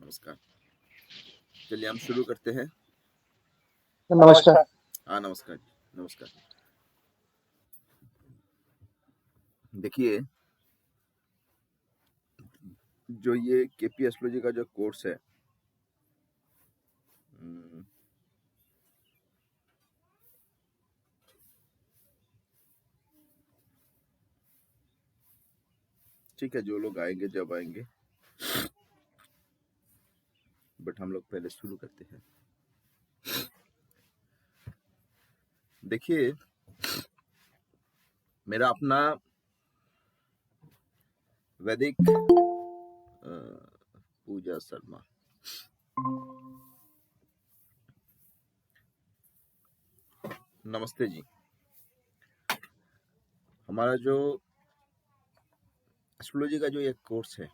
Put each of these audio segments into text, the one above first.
नमस्कार। चलिए हम शुरू करते हैं। नमस्कार। हाँ नमस्कार जी, नमस्कार। देखिए, जो ये केपी एस्ट्रोलॉजी का जो कोर्स है, ठीक है, जो लोग आएंगे जब आएंगे, बट हम लोग पहले शुरू करते हैं। देखिए, मेरा अपना वैदिक पूजा शर्मा, नमस्ते जी। हमारा जो एस्ट्रोलॉजी का जो एक कोर्स है,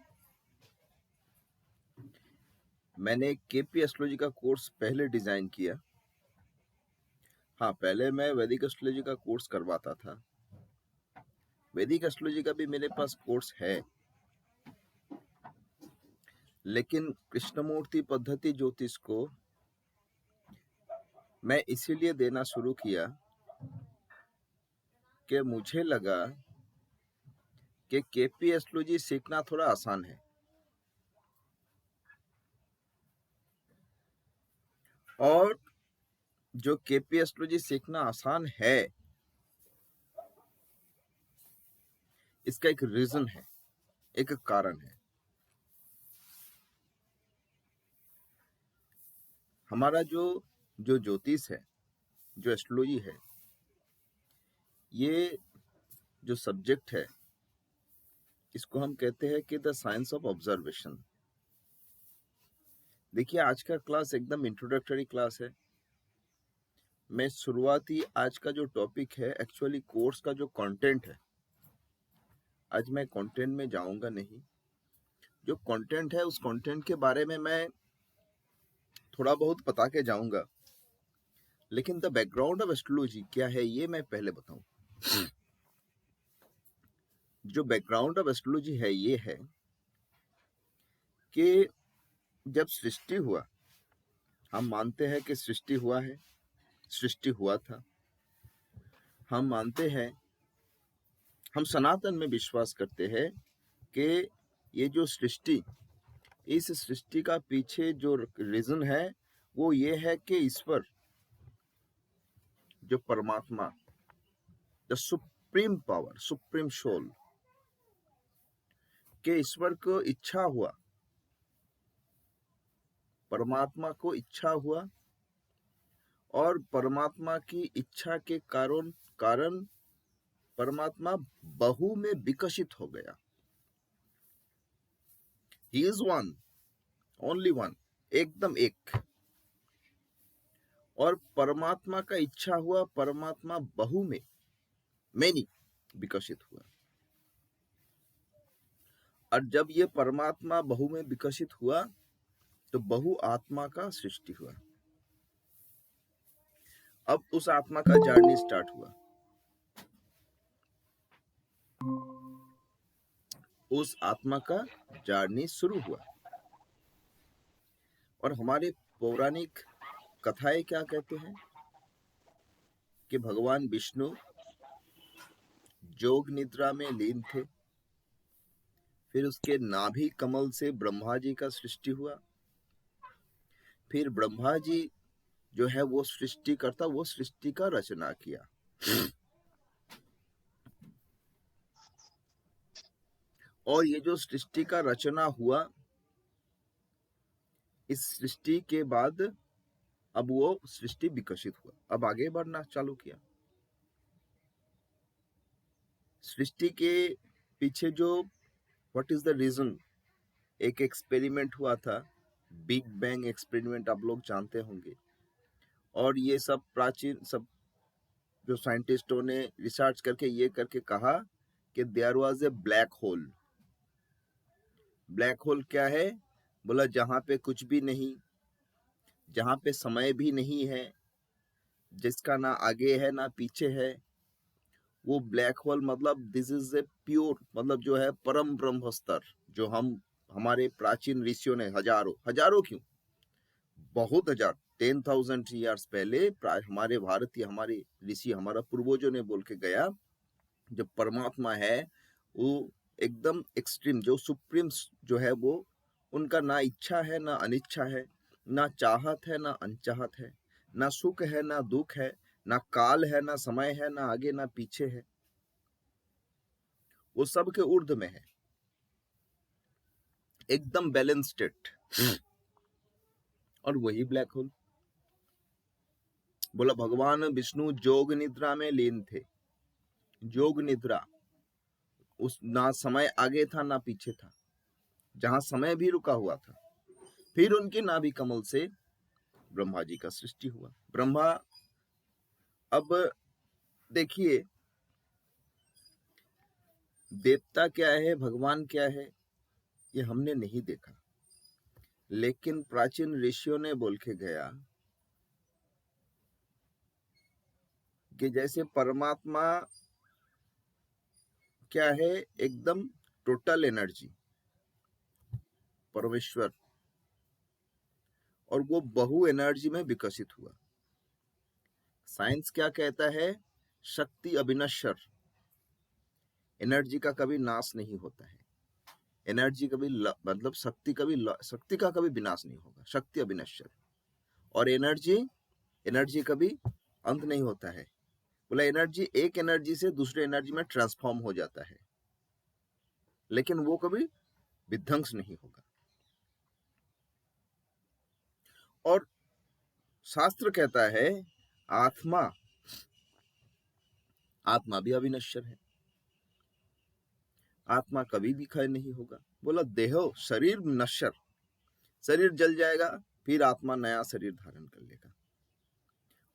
मैंने केपी एस्ट्रोलॉजी का कोर्स पहले डिजाइन किया। हाँ, पहले मैं वैदिक एस्ट्रोलॉजी का कोर्स करवाता था। वैदिक एस्ट्रोलॉजी का भी मेरे पास कोर्स है, लेकिन कृष्णमूर्ति पद्धति ज्योतिष को मैं इसीलिए देना शुरू किया कि मुझे लगा कि केपी एस्ट्रोलॉजी सीखना थोड़ा आसान है, और जो केपी एस्ट्रोलॉजी सीखना आसान है, इसका एक रीजन है, एक कारण है। हमारा जो ज्योतिष है, जो एस्ट्रोलॉजी है, ये जो सब्जेक्ट है, इसको हम कहते हैं कि द साइंस ऑफ ऑब्जर्वेशन। देखिए, आज का क्लास एकदम इंट्रोडक्टरी क्लास है। मैं शुरुआती आज का जो टॉपिक है, एक्चुअली कोर्स का जो कंटेंट है, आज मैं कंटेंट में जाऊंगा नहीं। जो कंटेंट है, उस कंटेंट के बारे में मैं थोड़ा बहुत बता के जाऊंगा, लेकिन द बैकग्राउंड ऑफ एस्ट्रोलॉजी क्या है ये मैं पहले बताऊं। जो बैकग्राउंड ऑफ एस्ट्रोलॉजी है ये है कि जब सृष्टि हुआ, हम मानते हैं कि सृष्टि हुआ है, सृष्टि हुआ था। हम मानते हैं, हम सनातन में विश्वास करते हैं कि ये जो सृष्टि, इस सृष्टि का पीछे जो रीजन है वो ये है कि ईश्वर, जो परमात्मा, the supreme power, supreme soul, के ईश्वर को इच्छा हुआ, परमात्मा को इच्छा हुआ, और परमात्मा की इच्छा के कारण परमात्मा बहु में विकसित हो गया। He is one, only one, एकदम एक। और परमात्मा का इच्छा हुआ, परमात्मा बहु में, मैनी, विकसित हुआ। और जब ये परमात्मा बहु में विकसित हुआ तो बहु आत्मा का सृष्टि हुआ। अब उस आत्मा का जर्नी स्टार्ट हुआ। उस आत्मा का जर्नी शुरू हुआ। और हमारे पौराणिक कथाएं क्या कहते हैं कि भगवान विष्णु जोग निद्रा में लीन थे, फिर उसके नाभि कमल से ब्रह्मा जी का सृष्टि हुआ। फिर ब्रह्मा जी जो है वो सृष्टि करता, वो सृष्टि का रचना किया। और ये जो सृष्टि का रचना हुआ, इस सृष्टि के बाद अब वो सृष्टि विकसित हुआ, अब आगे बढ़ना चालू किया। सृष्टि के पीछे जो व्हाट इज द रीजन, एक एक्सपेरिमेंट हुआ था, बिग बैंग एक्सपेरिमेंट, आप लोग जानते होंगे। और ये सब प्राचीन सब जो साइंटिस्टों ने रिसर्च करके ये करके कहा कि there was a black hole. Black hole क्या है? बोला जहां पे कुछ भी नहीं, जहां पे समय भी नहीं है, जिसका ना आगे है ना पीछे है, वो ब्लैक होल, मतलब दिस इज ए प्योर, मतलब जो है परम ब्रह्म स्तर, जो हम हमारे प्राचीन ऋषियों ने हजारों क्यों, बहुत हजार, 10,000 ईयर्स पहले हमारे ऋषि, हमारा पूर्वजों ने बोल के गया, जब परमात्मा है वो एकदम एक्सट्रीम, जो सुप्रीम जो है वो, उनका ना इच्छा है ना अनिच्छा है, ना चाहत है ना अनचाहत है, ना सुख है ना दुख है, ना काल है ना समय है, ना आगे ना पीछे है, वो सबके ऊर्ध्व में है, एकदम बैलेंस स्टेट। और वही ब्लैक होल। बोला भगवान विष्णु जोग निद्रा में लीन थे। जोग निद्रा, उस ना समय आगे था ना पीछे था, जहां समय भी रुका हुआ था। फिर उनके नाभि कमल से ब्रह्मा जी का सृष्टि हुआ। ब्रह्मा, अब देखिए, देवता क्या है, भगवान क्या है, ये हमने नहीं देखा, लेकिन प्राचीन ऋषियों ने बोल के गया कि जैसे परमात्मा क्या है, एकदम टोटल एनर्जी, परमेश्वर, और वो बहु एनर्जी में विकसित हुआ। साइंस क्या कहता है, शक्ति अविनश्वर, एनर्जी का कभी नाश नहीं होता है, एनर्जी कभी मतलब शक्ति का कभी विनाश नहीं होगा, शक्ति अविनश्वर। और एनर्जी कभी अंत नहीं होता है। बोला एनर्जी एक एनर्जी से दूसरे एनर्जी में ट्रांसफॉर्म हो जाता है, लेकिन वो कभी विध्वंस नहीं होगा। और शास्त्र कहता है आत्मा भी अविनश्वर है, आत्मा कभी भी क्षय नहीं होगा। बोला देहो शरीर नश्वर, शरीर जल जाएगा, फिर आत्मा नया शरीर धारण कर लेगा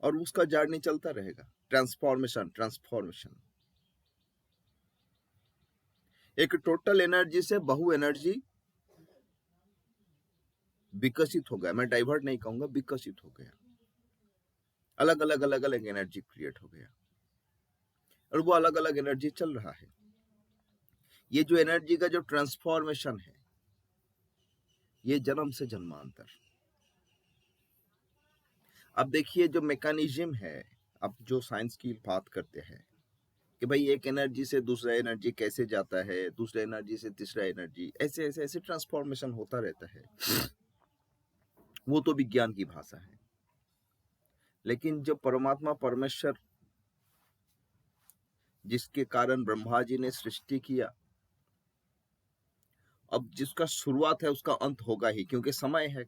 और उसका जर्नी चलता रहेगा, ट्रांसफॉर्मेशन। एक टोटल एनर्जी से बहु एनर्जी विकसित हो गया, मैं डाइवर्ट नहीं कहूंगा, विकसित हो गया, अलग अलग एनर्जी क्रिएट हो गया, और वो अलग अलग एनर्जी चल रहा है। ये जो एनर्जी का जो ट्रांसफॉर्मेशन है, ये जन्म से जन्मांतर। अब देखिए जो मैकेनिज्म है, अब जो साइंस की बात करते हैं कि भाई एक एनर्जी से दूसरा एनर्जी कैसे जाता है, दूसरा एनर्जी से तीसरा एनर्जी, ऐसे ऐसे ऐसे ट्रांसफॉर्मेशन होता रहता है, वो तो विज्ञान की भाषा है। लेकिन जो परमात्मा परमेश्वर, जिसके कारण ब्रह्मा जी ने सृष्टि किया, अब जिसका शुरुआत है उसका अंत होगा ही, क्योंकि समय है।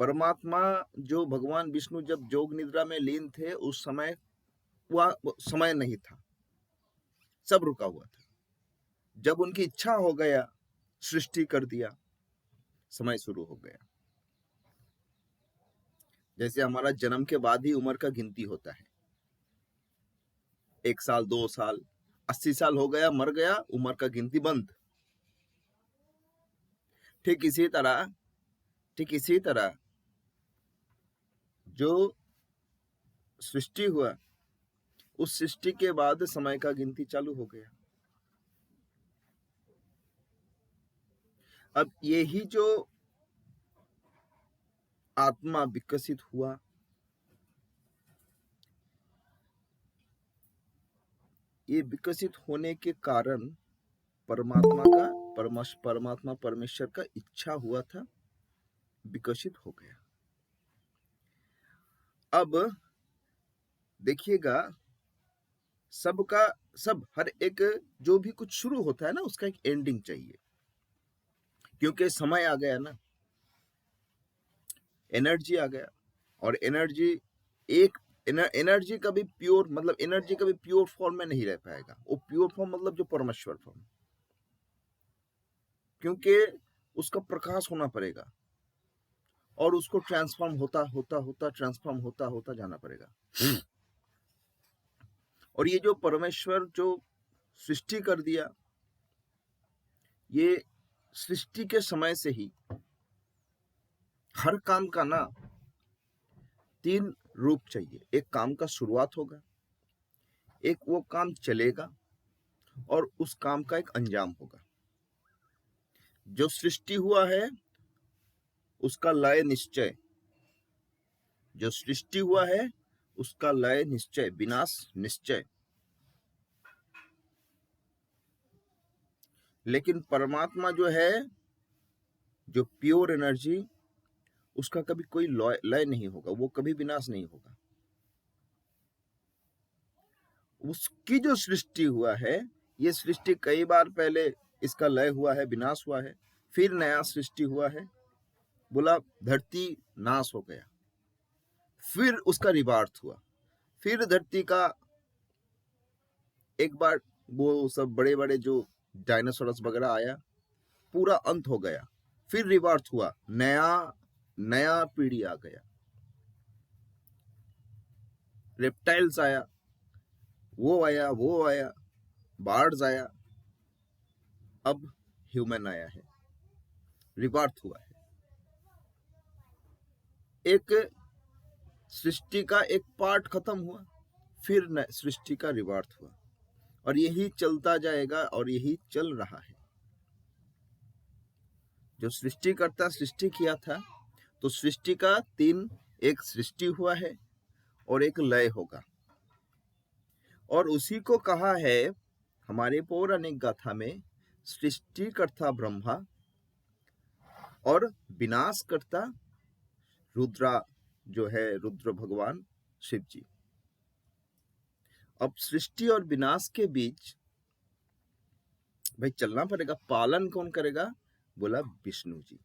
परमात्मा जो भगवान विष्णु जब जोग निद्रा में लीन थे, उस समय वह समय नहीं था, सब रुका हुआ था। जब उनकी इच्छा हो गया, सृष्टि कर दिया, समय शुरू हो गया। जैसे हमारा जन्म के बाद ही उम्र का गिनती होता है, 1 साल 2 साल, 80 साल हो गया, मर गया, उम्र का गिनती बंद। ठीक इसी तरह जो सृष्टि हुआ, उस सृष्टि के बाद समय का गिनती चालू हो गया। अब यही जो आत्मा विकसित हुआ, ये विकसित होने के कारण परमात्मा परमेश्वर का इच्छा हुआ था, विकसित हो गया। अब देखिएगा, हर एक जो भी कुछ शुरू होता है ना, उसका एक एंडिंग चाहिए, क्योंकि समय आ गया ना, एनर्जी आ गया। और एनर्जी कभी प्योर, मतलब एनर्जी कभी प्योर फॉर्म में नहीं रह पाएगा। वो प्योर फॉर्म मतलब जो परमेश्वर फॉर्म, क्योंकि उसका प्रकाश होना पड़ेगा और उसको ट्रांसफॉर्म ट्रांसफॉर्म होता जाना पड़ेगा। और ये जो परमेश्वर जो सृष्टि कर दिया, ये सृष्टि के समय से ही हर काम का ना 3 रूप चाहिए। एक काम का शुरुआत होगा, एक वो काम चलेगा, और उस काम का एक अंजाम होगा। जो सृष्टि हुआ है उसका लय निश्चय, जो सृष्टि हुआ है उसका लय निश्चय, विनाश निश्चय। लेकिन परमात्मा जो है, जो प्योर एनर्जी, उसका कभी कोई लय नहीं होगा, वो कभी विनाश नहीं होगा। उसकी जो सृष्टि हुआ है, ये सृष्टि कई बार पहले इसका लय हुआ है, विनाश हुआ है, फिर नया सृष्टि हुआ है। बोला धरती नाश हो गया, फिर उसका रिबार्थ हुआ, फिर धरती का एक बार वो सब बड़े बड़े जो डायनासोरस वगैरह आया, पूरा अंत हो गया, फिर रिबार्थ हुआ, नया पीढ़ी आ गया, रेप्टाइल्स आया, वो आया, बर्ड्स आया, अब ह्यूमन आया है, रिबार्थ हुआ है। एक सृष्टि का एक पार्ट खत्म हुआ, फिर सृष्टि का रिबार्थ हुआ, और यही चलता जाएगा और यही चल रहा है। जो सृष्टिकर्ता सृष्टि किया था, तो सृष्टि का एक सृष्टि हुआ है और एक लय होगा, और उसी को कहा है हमारे पौराणिक गाथा में सृष्टिकर्ता ब्रह्मा और विनाशकर्ता रुद्रा, जो है रुद्र भगवान शिव जी। अब सृष्टि और विनाश के बीच भाई चलना पड़ेगा, पालन कौन करेगा? बोला विष्णु जी।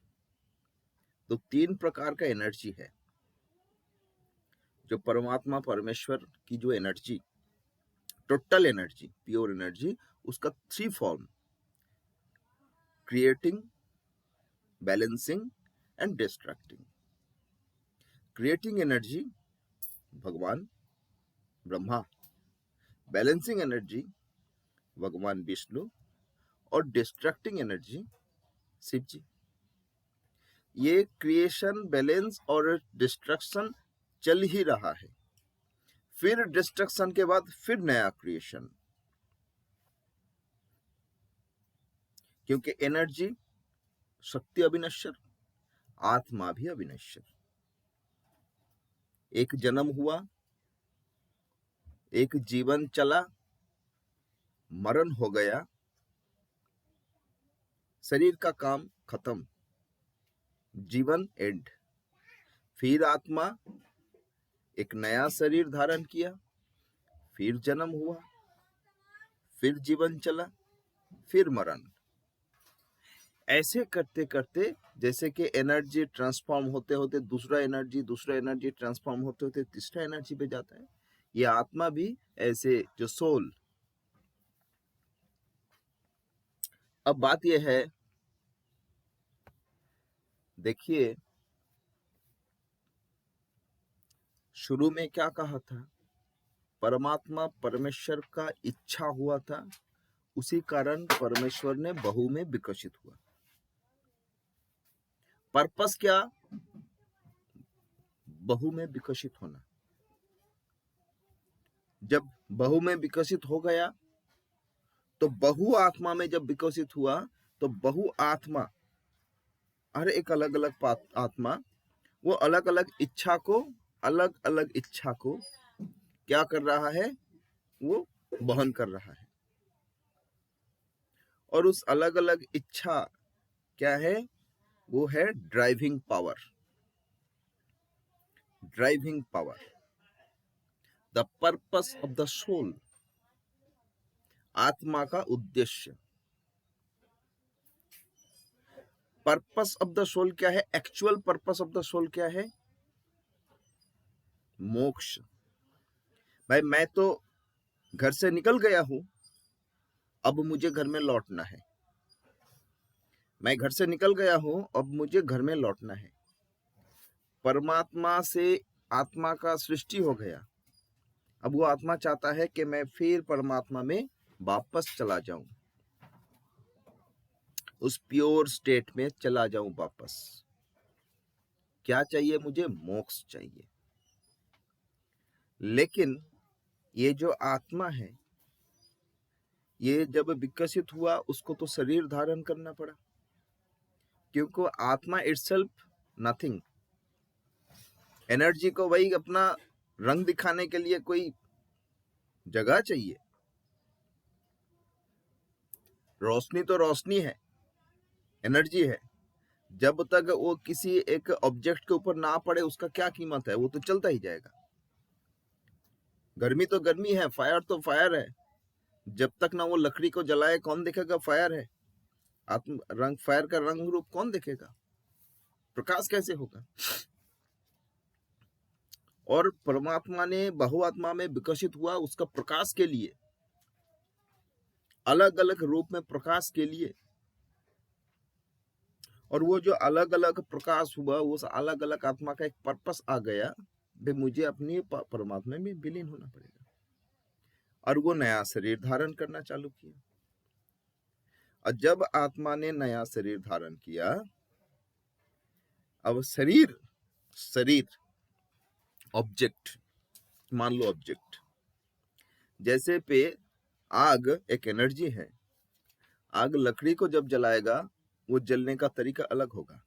तो 3 प्रकार का एनर्जी है, जो परमात्मा परमेश्वर की जो energy, total energy, pure energy, उसका 3 form, creating, balancing and distracting. Creating energy भगवान ब्रह्मा, बैलेंसिंग एनर्जी भगवान विष्णु, और डिस्ट्रैक्टिंग एनर्जी शिव जी। ये क्रिएशन, बैलेंस और डिस्ट्रक्शन चल ही रहा है, फिर डिस्ट्रक्शन के बाद फिर नया क्रिएशन, क्योंकि एनर्जी, शक्ति अविनश्वर, आत्मा भी अविनश्वर। एक जन्म हुआ, एक जीवन चला, मरण हो गया, शरीर का काम खत्म, जीवन एंड। फिर आत्मा एक नया शरीर धारण किया, फिर जन्म हुआ, फिर जीवन चला, फिर मरण। ऐसे करते करते जैसे कि एनर्जी ट्रांसफॉर्म होते होते दूसरा एनर्जी ट्रांसफॉर्म होते होते तीसरा एनर्जी पे जाता है, ये आत्मा भी ऐसे, जो सोल। अब बात यह है, देखिए शुरू में क्या कहा था, परमात्मा परमेश्वर का इच्छा हुआ था, उसी कारण परमेश्वर ने बहु में विकसित हुआ। पर्पस क्या? बहु में विकसित होना। जब बहु में विकसित हो गया, तो बहु आत्मा में जब विकसित हुआ, तो बहु आत्मा, हर एक अलग अलग आत्मा, वो अलग अलग इच्छा को क्या कर रहा है? वो वहन कर रहा है। और उस अलग अलग इच्छा क्या है? वो है driving power. The purpose of the soul, आत्मा का उद्देश्य। पर्पस ऑफ द सोल क्या है? Actual purpose of the soul क्या है? मोक्ष। भाई मैं तो घर से निकल गया हूं, अब मुझे घर में लौटना है। मैं घर से निकल गया हूं, अब मुझे घर में लौटना है। परमात्मा से आत्मा का सृष्टि हो गया, अब वो आत्मा चाहता है कि मैं फिर परमात्मा में वापस चला जाऊं, उस प्योर स्टेट में चला जाऊं वापस। क्या चाहिए मुझे? मोक्ष चाहिए। लेकिन ये जो आत्मा है, ये जब विकसित हुआ, उसको तो शरीर धारण करना पड़ा। क्योंकि आत्मा इटसेल्फ नथिंग। एनर्जी को वही अपना रंग दिखाने के लिए कोई जगह चाहिए। रोशनी तो रोशनी है, एनर्जी है। जब तक वो किसी एक ऑब्जेक्ट के ऊपर ना पड़े उसका क्या कीमत है, वो तो चलता ही जाएगा। गर्मी तो गर्मी है, फायर तो फायर है। जब तक ना वो लकड़ी को जलाए कौन देखेगा फायर है? आत्म रंग फायर का रंग रूप कौन देखेगा? प्रकाश कैसे होगा? और परमात्मा ने बहुआत्मा में विकसित हुआ उसका प्रकाश के लिए, अलग अलग रूप में प्रकाश के लिए। और वो जो अलग अलग प्रकाश हुआ, उस अलग अलग आत्मा का एक पर्पस आ गया, भाई मुझे अपनी परमात्मा में विलीन होना पड़ेगा। और वो नया शरीर धारण करना चालू किया। और जब आत्मा ने नया शरीर धारण किया, अब शरीर ऑब्जेक्ट, मान लो ऑब्जेक्ट, जैसे पे आग एक एनर्जी है। आग लकड़ी को जब जलाएगा वो जलने का तरीका अलग होगा,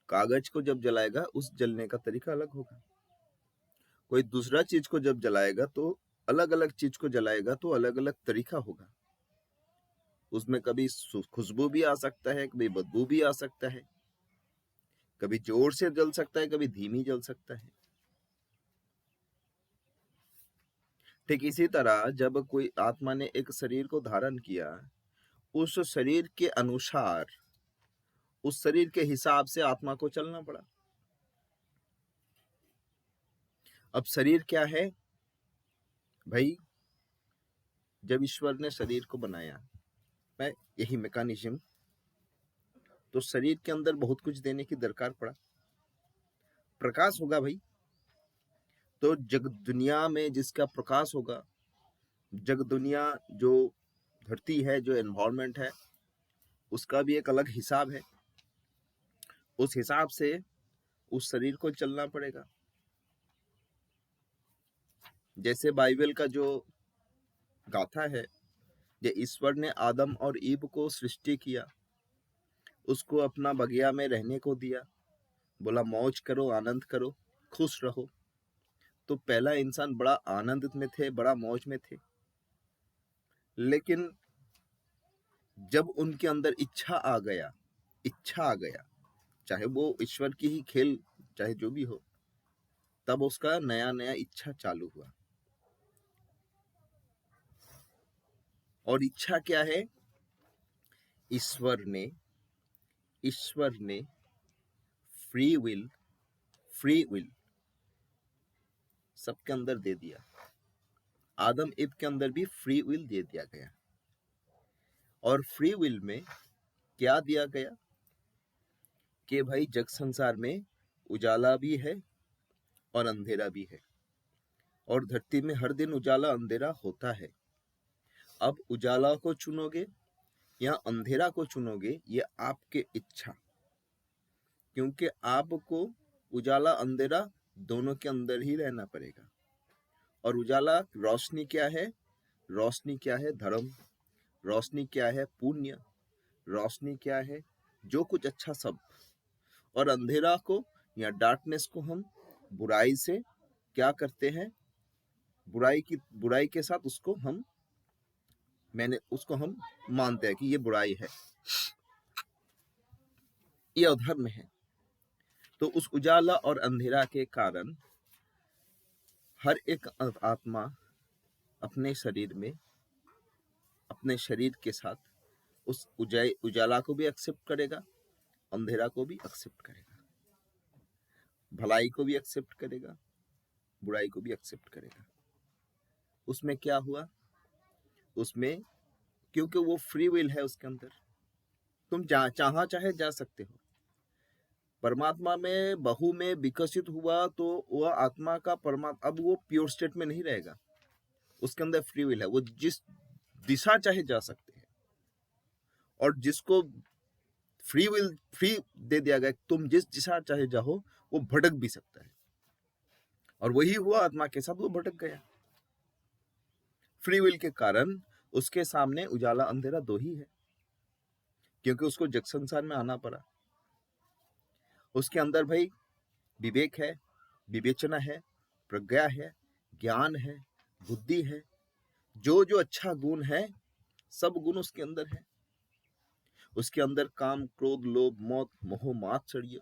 कागज को जब जलाएगा उस जलने का तरीका अलग होगा। कोई दूसरा चीज को जब जलाएगा तो अलग अलग चीज को जलाएगा तो अलग अलग तरीका होगा। उसमें कभी खुशबू भी आ सकता है, कभी बदबू भी आ सकता है, कभी जोर से जल सकता है, कभी धीमी जल सकता है। ठीक इसी तरह जब कोई आत्मा ने एक शरीर को धारण किया, उस शरीर के अनुसार, उस शरीर के हिसाब से आत्मा को चलना पड़ा। अब शरीर क्या है भाई? जब ईश्वर ने शरीर को बनाया, मैं यही मैकेनिज्म, तो शरीर के अंदर बहुत कुछ देने की दरकार पड़ा। प्रकाश होगा भाई, तो जग दुनिया में जिसका प्रकाश होगा, जग दुनिया जो धरती है, जो एनवायरनमेंट है, उसका भी एक अलग हिसाब है। उस हिसाब से उस शरीर को चलना पड़ेगा। जैसे बाइबल का जो गाथा है, ये ईश्वर ने आदम और ईव को सृष्टि किया, उसको अपना बगिया में रहने को दिया, बोला मौज करो, आनंद करो, खुश रहो। तो पहला इंसान बड़ा आनंद में थे, बड़ा मौज में थे। लेकिन जब उनके अंदर इच्छा आ गया, चाहे वो ईश्वर की ही खेल, चाहे जो भी हो, तब उसका नया नया इच्छा चालू हुआ। और इच्छा क्या है? ईश्वर ने फ्री विल सबके अंदर दे दिया। आदम ईव के अंदर भी फ्री विल दे दिया गया। और फ्री विल में क्या दिया गया कि भाई जग संसार में उजाला भी है और अंधेरा भी है, और धरती में हर दिन उजाला अंधेरा होता है। अब उजाला को चुनोगे या अंधेरा को चुनोगे, ये आपके इच्छा, क्योंकि आपको उजाला अंधेरा दोनों के अंदर ही रहना पड़ेगा। और उजाला रोशनी क्या है? रोशनी क्या है? धर्म। रोशनी क्या है? पुण्य। रोशनी क्या है? जो कुछ अच्छा सब। और अंधेरा को या डार्कनेस को हम बुराई से क्या करते हैं? बुराई के साथ उसको हम मानते हैं कि ये बुराई है, ये अधर्म है। तो उस उजाला और अंधेरा के कारण हर एक आत्मा अपने शरीर में, अपने शरीर के साथ उस उजाला को भी एक्सेप्ट करेगा, अंधेरा को भी एक्सेप्ट करेगा, भलाई को भी एक्सेप्ट करेगा, बुराई को भी एक्सेप्ट करेगा। उसमें क्या हुआ? उसमें क्योंकि वो फ्री विल है उसके अंदर, तुम चाहे जा सकते हो। परमात्मा में बहु में विकसित हुआ तो वह आत्मा का परमात्मा अब वो प्योर स्टेट में नहीं रहेगा, उसके अंदर फ्री विल है, वो जिस दिशा चाहे जा सकते हैं। और जिसको फ्री दे दिया गया, तुम जिस दिशा चाहे जाओ, वो भटक भी सकता है। और वही हुआ आत्मा के साथ, वो भटक गया। फ्री विल के कारण उसके सामने उजाला अंधेरा दो ही है, क्योंकि उसको जग संसार में आना पड़ा। उसके अंदर भाई विवेक है, विवेचना है, प्रज्ञा है, ज्ञान है, बुद्धि है, जो जो अच्छा गुण है सब गुण उसके अंदर है। उसके अंदर काम, क्रोध, लोभ, मोह, मोह, मात्सर्य,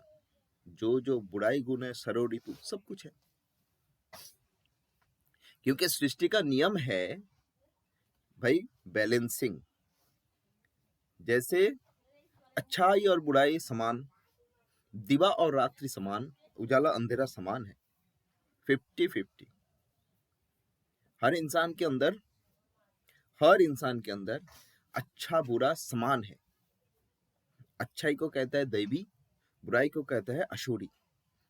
जो जो बुराई गुण है, सरोरिपु, सब कुछ है। क्योंकि सृष्टि का नियम है भाई बैलेंसिंग। जैसे अच्छाई और बुराई समान, दिवा और रात्रि समान, उजाला अंधेरा समान है, 50-50। हर इंसान के अंदर अच्छा बुरा समान है। अच्छाई को कहता है दैवी, बुराई को कहता है अशूरी,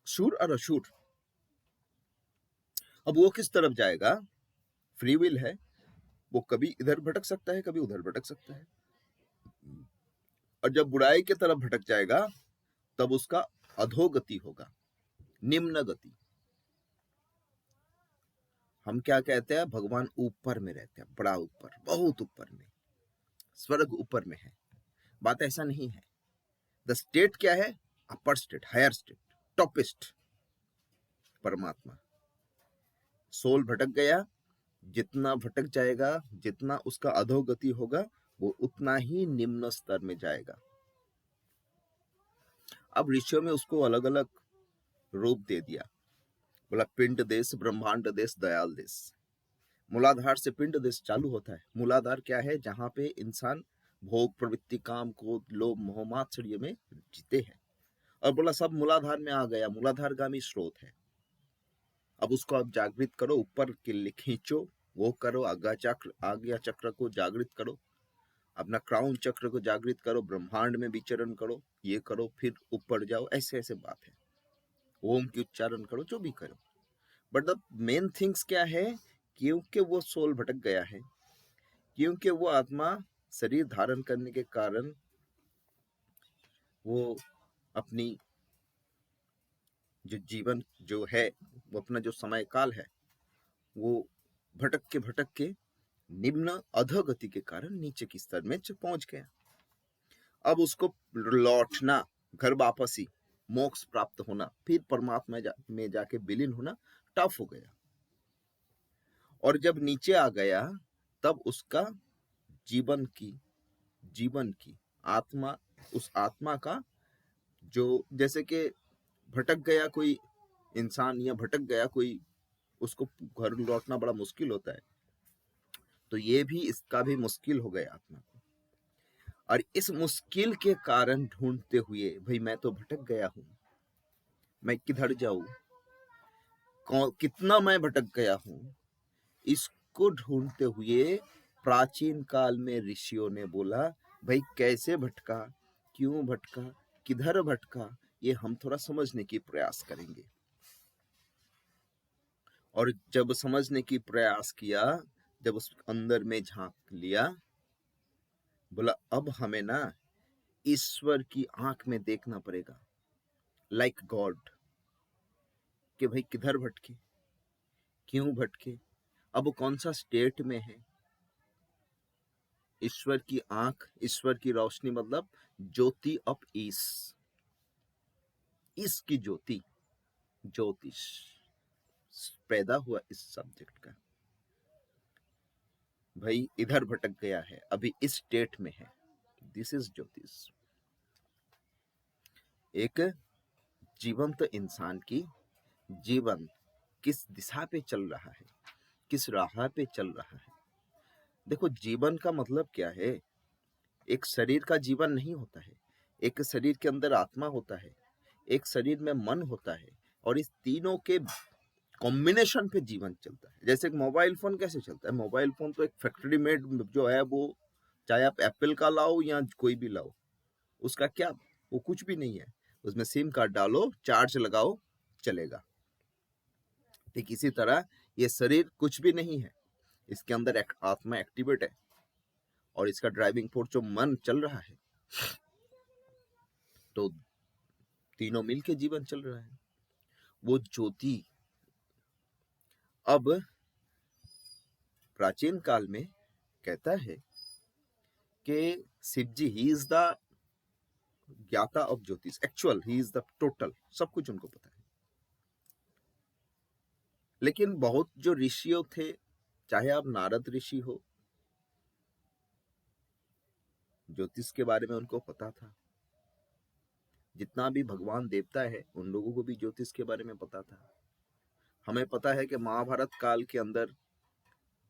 शूर और अशूर। अब वो किस तरफ जाएगा? फ्री विल है, वो कभी इधर भटक सकता है, कभी उधर भटक सकता है। और जब बुराई की तरफ भटक जाएगा तब उसका अधोगति होगा, निम्न गति। हम क्या कहते हैं? भगवान ऊपर में रहते हैं, बड़ा ऊपर, बहुत ऊपर में, स्वर्ग ऊपर में है। बात ऐसा नहीं है। द स्टेट क्या है? अपर स्टेट, हायर स्टेट, टॉपेस्ट परमात्मा। सोल भटक गया, जितना भटक जाएगा, जितना उसका अधोगति होगा, वो उतना ही निम्न स्तर में जाएगा। अब ऋषियों में उसको अलग अलग रूप दे दिया। बोला पिंड देश, ब्रह्मांड देश, दयाल देश। मूलाधार से पिंड देश चालू होता है। मूलाधार क्या है? जहां पे इंसान भोग, प्रवृत्ति, काम, क्रोध, लोभ, मोह, मात्सर्य में जीते हैं। और बोला सब मूलाधार में आ गया, मूलाधारगामी स्रोत है। अब उसको आप जागृत करो, ऊपर के लिए खींचो, वो करो, आज्ञा चक्र को जागृत करो, अपना क्राउन चक्र को जागृत करो, ब्रह्मांड में विचरण करो, ये करो, फिर ऊपर जाओ। ऐसे ऐसे बात है। ओम की उच्चारण करो, जो भी करो। बट द मेन थिंग्स क्या है? क्योंकि वो सोल भटक गया है, क्योंकि वो आत्मा शरीर धारण करने के कारण वो अपनी जो जीवन जो है, वो अपना जो समय काल है, वो भटक के निम्न अधोगति के कारण नीचे की स्तर में पहुंच गया। अब उसको लौटना, घर वापसी, मोक्ष प्राप्त होना, फिर परमात्मा में जाके विलीन होना टफ हो गया। और जब नीचे आ गया तब उसका जीवन की आत्मा, उस आत्मा का जो, जैसे कि भटक गया कोई इंसान या भटक गया कोई, उसको घर लौटना बड़ा मुश्किल होता है। तो ये भी, इसका भी मुश्किल हो गया आत्मा को। और इस मुश्किल के कारण ढूंढते हुए, भाई मैं तो भटक गया हूं, मैं किधर जाऊं, कितना मैं भटक गया हूं, इसको ढूंढते हुए प्राचीन काल में ऋषियों ने बोला भाई कैसे भटका, क्यों भटका, किधर भटका, ये हम थोड़ा समझने की प्रयास करेंगे। और जब समझने की प्रयास किया, जब उस अंदर में झांक लिया, बोला अब हमें ना ईश्वर की आंख में देखना पड़ेगा, लाइक गॉड, कि भाई किधर भटके, क्यों भटके, अब वो कौन सा स्टेट में है। ईश्वर की आंख, ईश्वर की रोशनी, मतलब ज्योति ऑफ ईश, ईश की ज्योति, ज्योतिष पैदा हुआ इस सब्जेक्ट का। भाई इधर भटक गया है, अभी इस स्टेट में है, दिस इज ज्योतिष। एक जीवंत इंसान की जीवन किस दिशा पे चल रहा है, किस राह पे चल रहा है। देखो जीवन का मतलब क्या है? एक शरीर का जीवन नहीं होता है, एक शरीर के अंदर आत्मा होता है, एक शरीर में मन होता है, और इस तीनों के कॉम्बिनेशन पे जीवन चलता है। जैसे एक मोबाइल फोन कैसे चलता है? मोबाइल फोन तो एक फैक्ट्री मेड जो है, वो चाहे आप एप्पल का लाओ या कोई भी लाओ, उसका क्या, वो कुछ भी नहीं है। उसमें सिम कार्ड डालो, चार्ज लगाओ, चलेगा। ठीक इसी तरह ये शरीर कुछ भी नहीं है, इसके अंदर आत्मा एक्टिवेट है, और इसका ड्राइविंग फोर्स जो मन चल रहा है, तो तीनों मिलके जीवन चल रहा है। वो ज्योति अब प्राचीन काल में कहता है कि शिव जी, ही इज द ज्ञाता ऑफ ज्योतिष, actual he is the total, सब कुछ उनको पता है। लेकिन बहुत जो ऋषियों थे, चाहे आप नारद ऋषि हो, ज्योतिष के बारे में उनको पता था। जितना भी भगवान देवता है उन लोगों को भी ज्योतिष के बारे में पता था। हमें पता है कि महाभारत काल के अंदर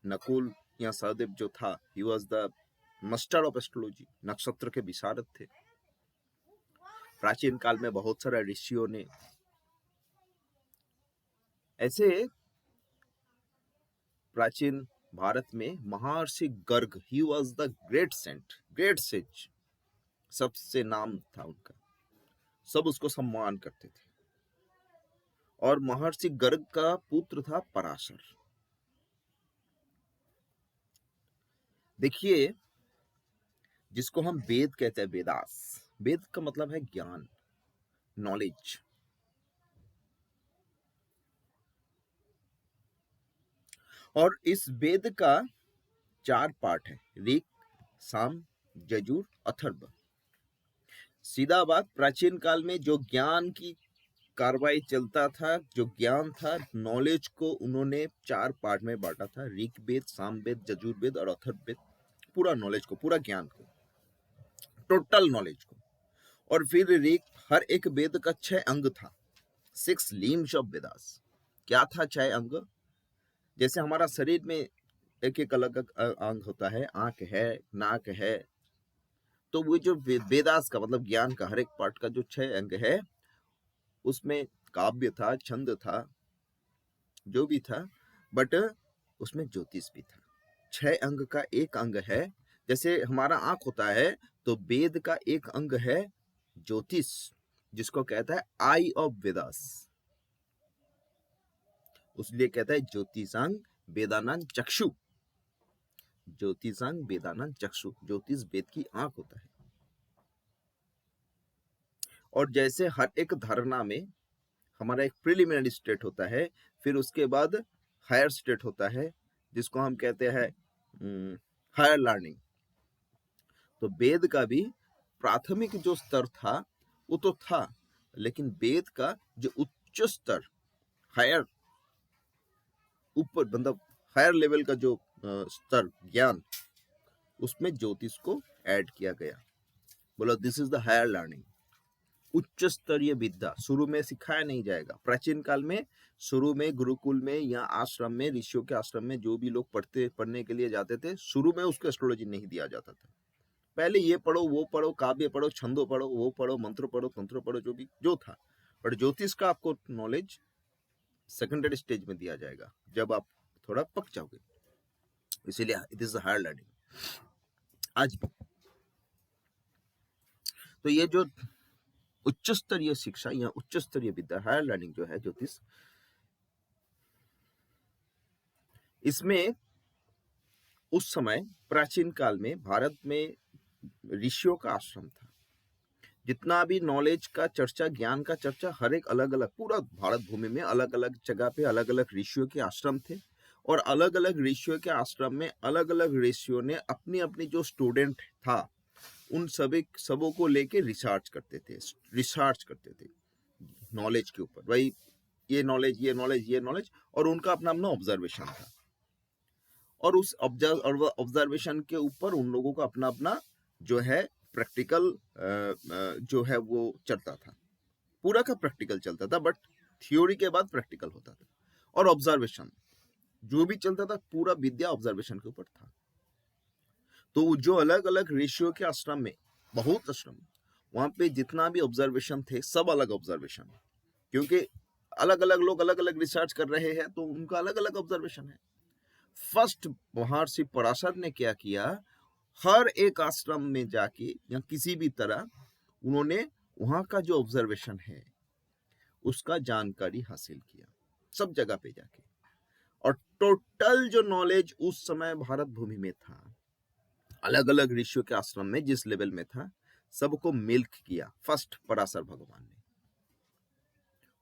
नकुल या सहदेव जो था, ही was the master of astrology, नक्षत्र के विशारद थे। प्राचीन काल में बहुत सारे ऋषियों ने ऐसे, प्राचीन भारत में Maharshi Garg, he was the great saint, great sage, सबसे नाम था उनका, सब उसको सम्मान करते थे। और महर्षि गर्ग का पुत्र था पराशर। देखिए, जिसको हम वेद कहते हैं, वेदास, वेद का मतलब है ज्ञान, नॉलेज। और इस वेद का 4 पार्ट है, ऋक, साम, यजुर, अथर्व। सीधा बात, प्राचीन काल में जो ज्ञान की कार्रवाई चलता था, जो ज्ञान था, नॉलेज को उन्होंने 4 पार्ट में बांटा था, ऋग्वेद, सामवेद, यजुर्वेद और अथर्ववेद। पूरा नॉलेज को, पूरा ज्ञान को, टोटल नॉलेज को। और फिर ऋग, हर एक वेद का 6 अंग था, 6 लिम्स ऑफ वेदास। क्या था 6 अंग? जैसे हमारा शरीर में एक एक अलग अंग होता है, आंख है, नाक है, तो वो जो वेदास का मतलब ज्ञान का हर एक पार्ट का जो 6 अंग है, उसमें काव्य था, छंद था, जो भी था, बट उसमें ज्योतिष भी था। 6 अंग का एक अंग है। जैसे हमारा आंख होता है, तो वेद का एक अंग है ज्योतिष, जिसको कहता है आई ऑफ वेदास, उसलिए कहता है ज्योतिषांग वेदानंद चक्षु। ज्योतिषांग वेदानंद चक्षु, ज्योतिष वेद की आंख होता है। और जैसे हर एक धारणा में हमारा एक प्रिलिमिनरी स्टेट होता है, फिर उसके बाद हायर स्टेट होता है, जिसको हम कहते हैं हायर लर्निंग। तो वेद का भी प्राथमिक जो स्तर था वो तो था, लेकिन वेद का जो उच्च स्तर, हायर, ऊपर मतलब हायर लेवल का जो स्तर ज्ञान, उसमें ज्योतिष को ऐड किया गया। बोला this is the higher learning, उच्च स्तरीय विद्या। शुरू में सिखाया नहीं जाएगा। प्राचीन काल में शुरू में गुरुकुल में या आश्रम में, ऋषियों के आश्रम में जो भी लोग पढ़ने के लिए जाते थे, शुरू में उसको एस्ट्रोलॉजी नहीं दिया जाता था। पहले ये पढ़ो, वो पढ़ो, काव्य पढ़ो, छंदो पढ़ो, वो पढ़ो, मंत्र पढ़ो, तंत्र पढ़ो, जो भी जो था। बट ज्योतिष का आपको नॉलेज सेकेंडरी स्टेज में दिया जाएगा, जब आप थोड़ा पक जाओगे। इसीलिए इट इज हायर लर्निंग आज। तो ये जो उच्च स्तरीय शिक्षा या उच्च स्तरीय विद्या, हायर लर्निंग जो है ज्योतिष, इसमें उस समय प्राचीन काल में भारत में ऋषियों का आश्रम था। जितना भी नॉलेज का चर्चा, ज्ञान का चर्चा, हर एक अलग अलग, पूरा भारत भूमि में अलग अलग जगह पे अलग अलग ऋषियों के आश्रम थे। और अलग अलग ऋषियों के आश्रम में अलग अलग ऋषियों ने अपनी अपनी जो स्टूडेंट था, उन सबों को लेके रिसर्च करते थे नॉलेज के ऊपर। भाई ये नॉलेज, ये नॉलेज, ये नॉलेज, और उनका अपना अपना ऑब्जर्वेशन था। और उस ऑब्जर्वेशन के ऊपर उन लोगों का अपना अपना जो है प्रैक्टिकल जो है वो चलता था। पूरा का प्रैक्टिकल चलता था, बट थ्योरी के बाद प्रैक्टिकल होता था। और ऑब्जर्वेशन जो भी चलता था, पूरा विद्या ऑब्जर्वेशन के ऊपर था। तो जो अलग अलग ऋषियों के आश्रम में, बहुत आश्रम, वहां पे जितना भी ऑब्जर्वेशन थे, सब अलग ऑब्जर्वेशन, क्योंकि अलग अलग लोग अलग अलग रिसर्च कर रहे हैं, तो उनका अलग अलग ऑब्जर्वेशन है। फर्स्ट महर्षि पराशर ने क्या किया, हर एक आश्रम में जाके या किसी भी तरह उन्होंने वहां का जो ऑब्जर्वेशन है उसका जानकारी हासिल किया, सब जगह पे जाके। और टोटल जो नॉलेज उस समय भारत भूमि में था, अलग अलग ऋषियों के आश्रम में जिस लेवल में था, सबको मिल्क किया फर्स्ट पराशर भगवान ने।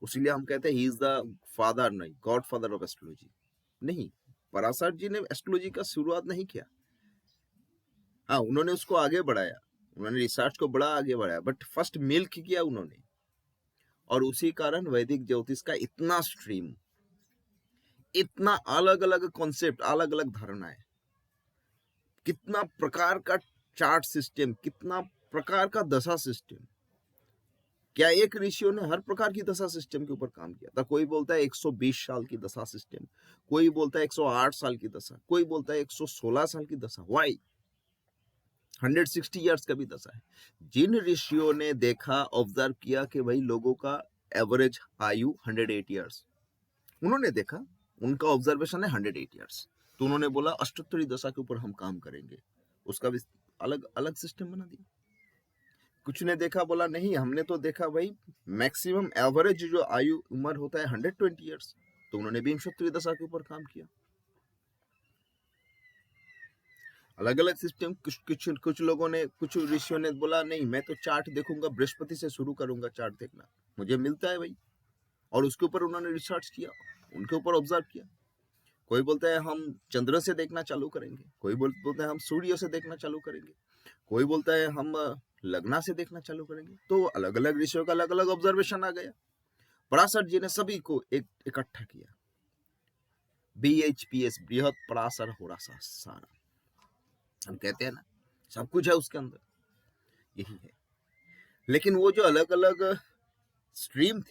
उसलिए हम कहते हैं ही इज द फादर, नहीं गॉड फादर ऑफ एस्ट्रोलॉजी। नहीं, पराशर जी ने एस्ट्रोलॉजी का शुरुआत नहीं किया। हाँ, उन्होंने उसको आगे बढ़ाया, उन्होंने रिसर्च को बड़ा आगे बढ़ाया, बट फर्स्ट मिल्क किया उन्होंने, और उसी कारण वैदिक ज्योतिष का इतना स्ट्रीम, इतना अलग अलग कॉन्सेप्ट, अलग अलग धारणाएं, कितना प्रकार का चार्ट सिस्टम, कितना प्रकार का दशा सिस्टम। क्या एक ऋषियों ने हर प्रकार की दशा सिस्टम के ऊपर काम किया था? कोई बोलता है 120 साल की दशा सिस्टम, कोई बोलता है 108 साल की दशा, कोई बोलता है 116 साल की दशा, वाई 160 इयर्स का भी दशा है। जिन ऋषियों ने देखा, ऑब्जर्व किया कि भाई लोगों का एवरेज आयु 108 इयर्स, उन्होंने देखा, उनका ऑब्जर्वेशन है 108 इयर्स, तो उन्होंने बोला अष्टोत्तरी दशा के ऊपर हम काम करेंगे, उसका भी अलग अलग सिस्टम बना दिया। कुछ ने देखा, बोला नहीं, हमने तो देखा भाई मैक्सिमम एवरेज जो आयु उम्र होता है 120 इयर्स, तो उन्होंने विंशोत्तरी दशा के ऊपर काम किया। अलग अलग सिस्टम। कुछ लोगों ने, कुछ ऋषियों ने बोला नहीं, मैं तो चार्ट देखूंगा, बृहस्पति से शुरू करूंगा चार्ट देखना, मुझे मिलता है भाई, और उसके ऊपर उन्होंने रिसर्च किया, उनके ऊपर ऑब्जर्व किया। कोई बोलता है हम चंद्र से देखना चालू करेंगे, कोई बोलता है हम सूर्य से देखना चालू करेंगे, कोई बोलता है हम लग्ना से देखना चालू करेंगे। तो अलग अलग ऋषियों का अलग अलग ऑब्जर्वेशन आ गया। पराशर जी ने सभी को एक इकट्ठा किया, BHPS, बृहद पराशर होरासा सारा, हम कहते हैं ना, सब कुछ है उसके अंदर, यही है। लेकिन वो जो अलग अलग स्ट्रीम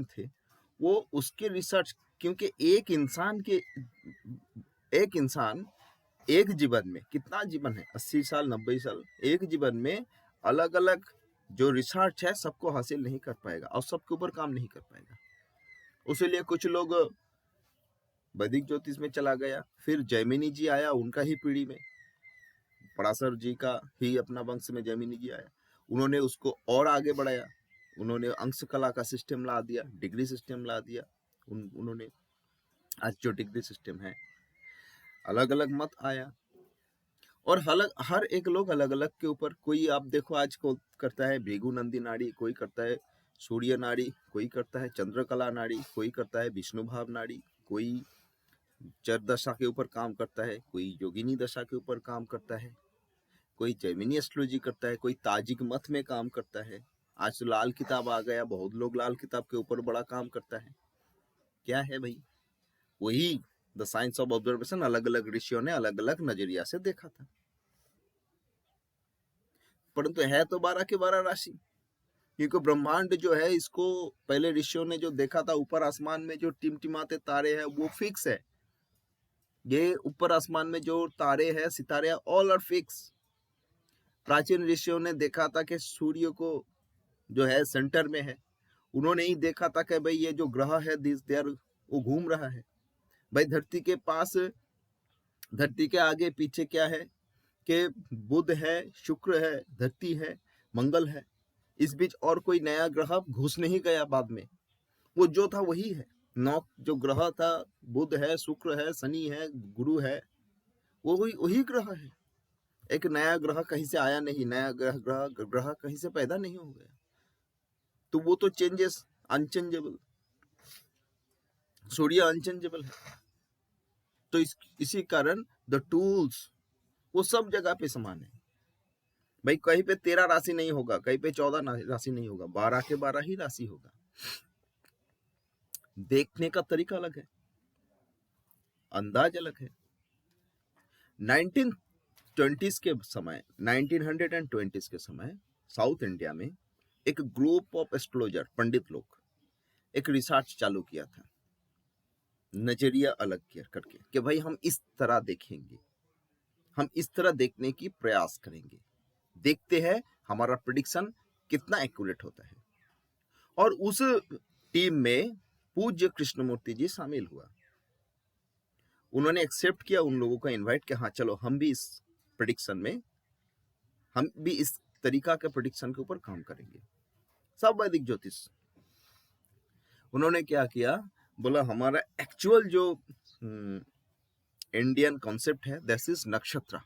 थे, वो उसके रिसर्च, क्योंकि एक इंसान एक जीवन में, कितना जीवन है, 80 साल 90 साल, एक जीवन में अलग अलग जो रिसर्च है सबको हासिल नहीं कर पाएगा और सबके ऊपर काम नहीं कर पाएगा। उसीलिए कुछ लोग वैदिक ज्योतिष में चला गया, फिर जैमिनी जी आया, उनका ही पीढ़ी में, पराशर जी का ही अपना वंश में जैमिनी जी आया, उन्होंने उसको और आगे बढ़ाया, उन्होंने अंश कला का सिस्टम ला दिया, डिग्री सिस्टम ला दिया। उन्होंने आज जो डिग्री सिस्टम है, अलग अलग मत आया, और हर एक लोग अलग अलग के ऊपर, कोई आप देखो आज को करता है भृगु नंदी नाड़ी, कोई करता है सूर्य नाड़ी, कोई करता है चंद्रकला नाड़ी, कोई करता है विष्णु भाव नाड़ी, कोई चर दशा के ऊपर काम करता है, कोई योगिनी दशा के ऊपर काम करता है, कोई जैमिनी एस्ट्रोलॉजी करता है, कोई ताजिक मत में काम करता है। आज तो लाल किताब आ गया, बहुत लोग लाल किताब के ऊपर बड़ा काम करता है। क्या है भाई, वही द साइंस ऑफ ऑब्जर्वेशन, अलग अलग ऋषियों ने अलग अलग नजरिया से देखा था, परंतु है तो 12 के 12 राशि। क्योंकि ब्रह्मांड जो है, इसको पहले ऋषियों ने जो देखा था, ऊपर आसमान में जो टिमटिमाते तारे हैं वो फिक्स है। ये ऊपर आसमान में जो तारे हैं, सितारे, ऑल आर फिक्स। प्राचीन ऋषियों ने देखा था कि सूर्य को जो है सेंटर में है, उन्होंने ही देखा था कि भाई ये जो ग्रह है वो घूम रहा है। भाई धरती के पास, धरती के आगे पीछे क्या है कि बुध है, शुक्र है, धरती है, मंगल है, इस बीच और कोई नया ग्रह घुस नहीं गया बाद में, वो जो था वही है। 9 जो ग्रह था, बुध है, शुक्र है, शनि है, गुरु है, वो वही ग्रह है। एक नया ग्रह कहीं से आया नहीं, नया ग्रह कहीं से पैदा नहीं हो गया, तो वो तो चेंजेस अनचेंजेबल, सूर्य अनचेंजेबल है। तो इसी कारण द टूल्स वो सब जगह पे समान है भाई। कहीं पे 13 राशि नहीं होगा, कहीं पे 14 राशि नहीं होगा, 12 के 12 ही राशि होगा। देखने का तरीका अलग है, अंदाज अलग है। 1920s के समय, 1920s के समय साउथ इंडिया में एक ग्रुप ऑफ एस्ट्रोलॉजर, पंडित लोग, एक रिसर्च चालू किया था, नजरिया अलग किया करके, कि भाई हम इस तरह देखेंगे, हम इस तरह देखने की प्रयास करेंगे, देखते हैं हमारा प्रेडिक्शन कितना एक्यूरेट होता है। और उस टीम में पूज्य कृष्णमूर्ति जी शामिल हुआ। उन्होंने एक्सेप्ट किया उन लोगों का इनवाइट कि हाँ चलो हम भी इस प्रेडिक्शन में, हम भी इस तरीका के प्रेडिक्शन के ऊपर काम करेंगे। सब वैदिक ज्योतिष। उन्होंने क्या किया, बोला हमारा एक्चुअल जो इंडियन कॉन्सेप्ट है, दैट इज नक्षत्र,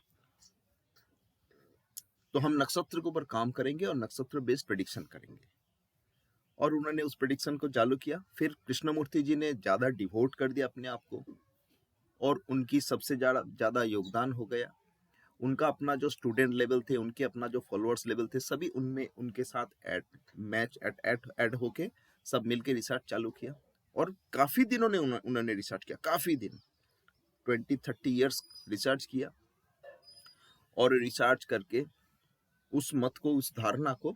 तो हम नक्षत्र के ऊपर काम करेंगे और नक्षत्र बेस्ड प्रेडिक्शन करेंगे। और उन्होंने उस प्रेडिक्शन को चालू किया। फिर कृष्णमूर्ति जी ने ज्यादा डिवोट कर दिया अपने आप को, और उनकी सबसे ज्यादा योगदान हो गया। उनका अपना जो स्टूडेंट लेवल थे, उनके अपना जो फॉलोअर्स लेवल थे, सभी उनमें उनके साथ ऐड होके सब मिलके रिसर्च चालू किया। और काफी दिनों ने उन्होंने रिसर्च किया, काफी दिन, 20-30 ईयर्स रिसर्च किया। और रिसर्च करके उस मत को, उस धारणा को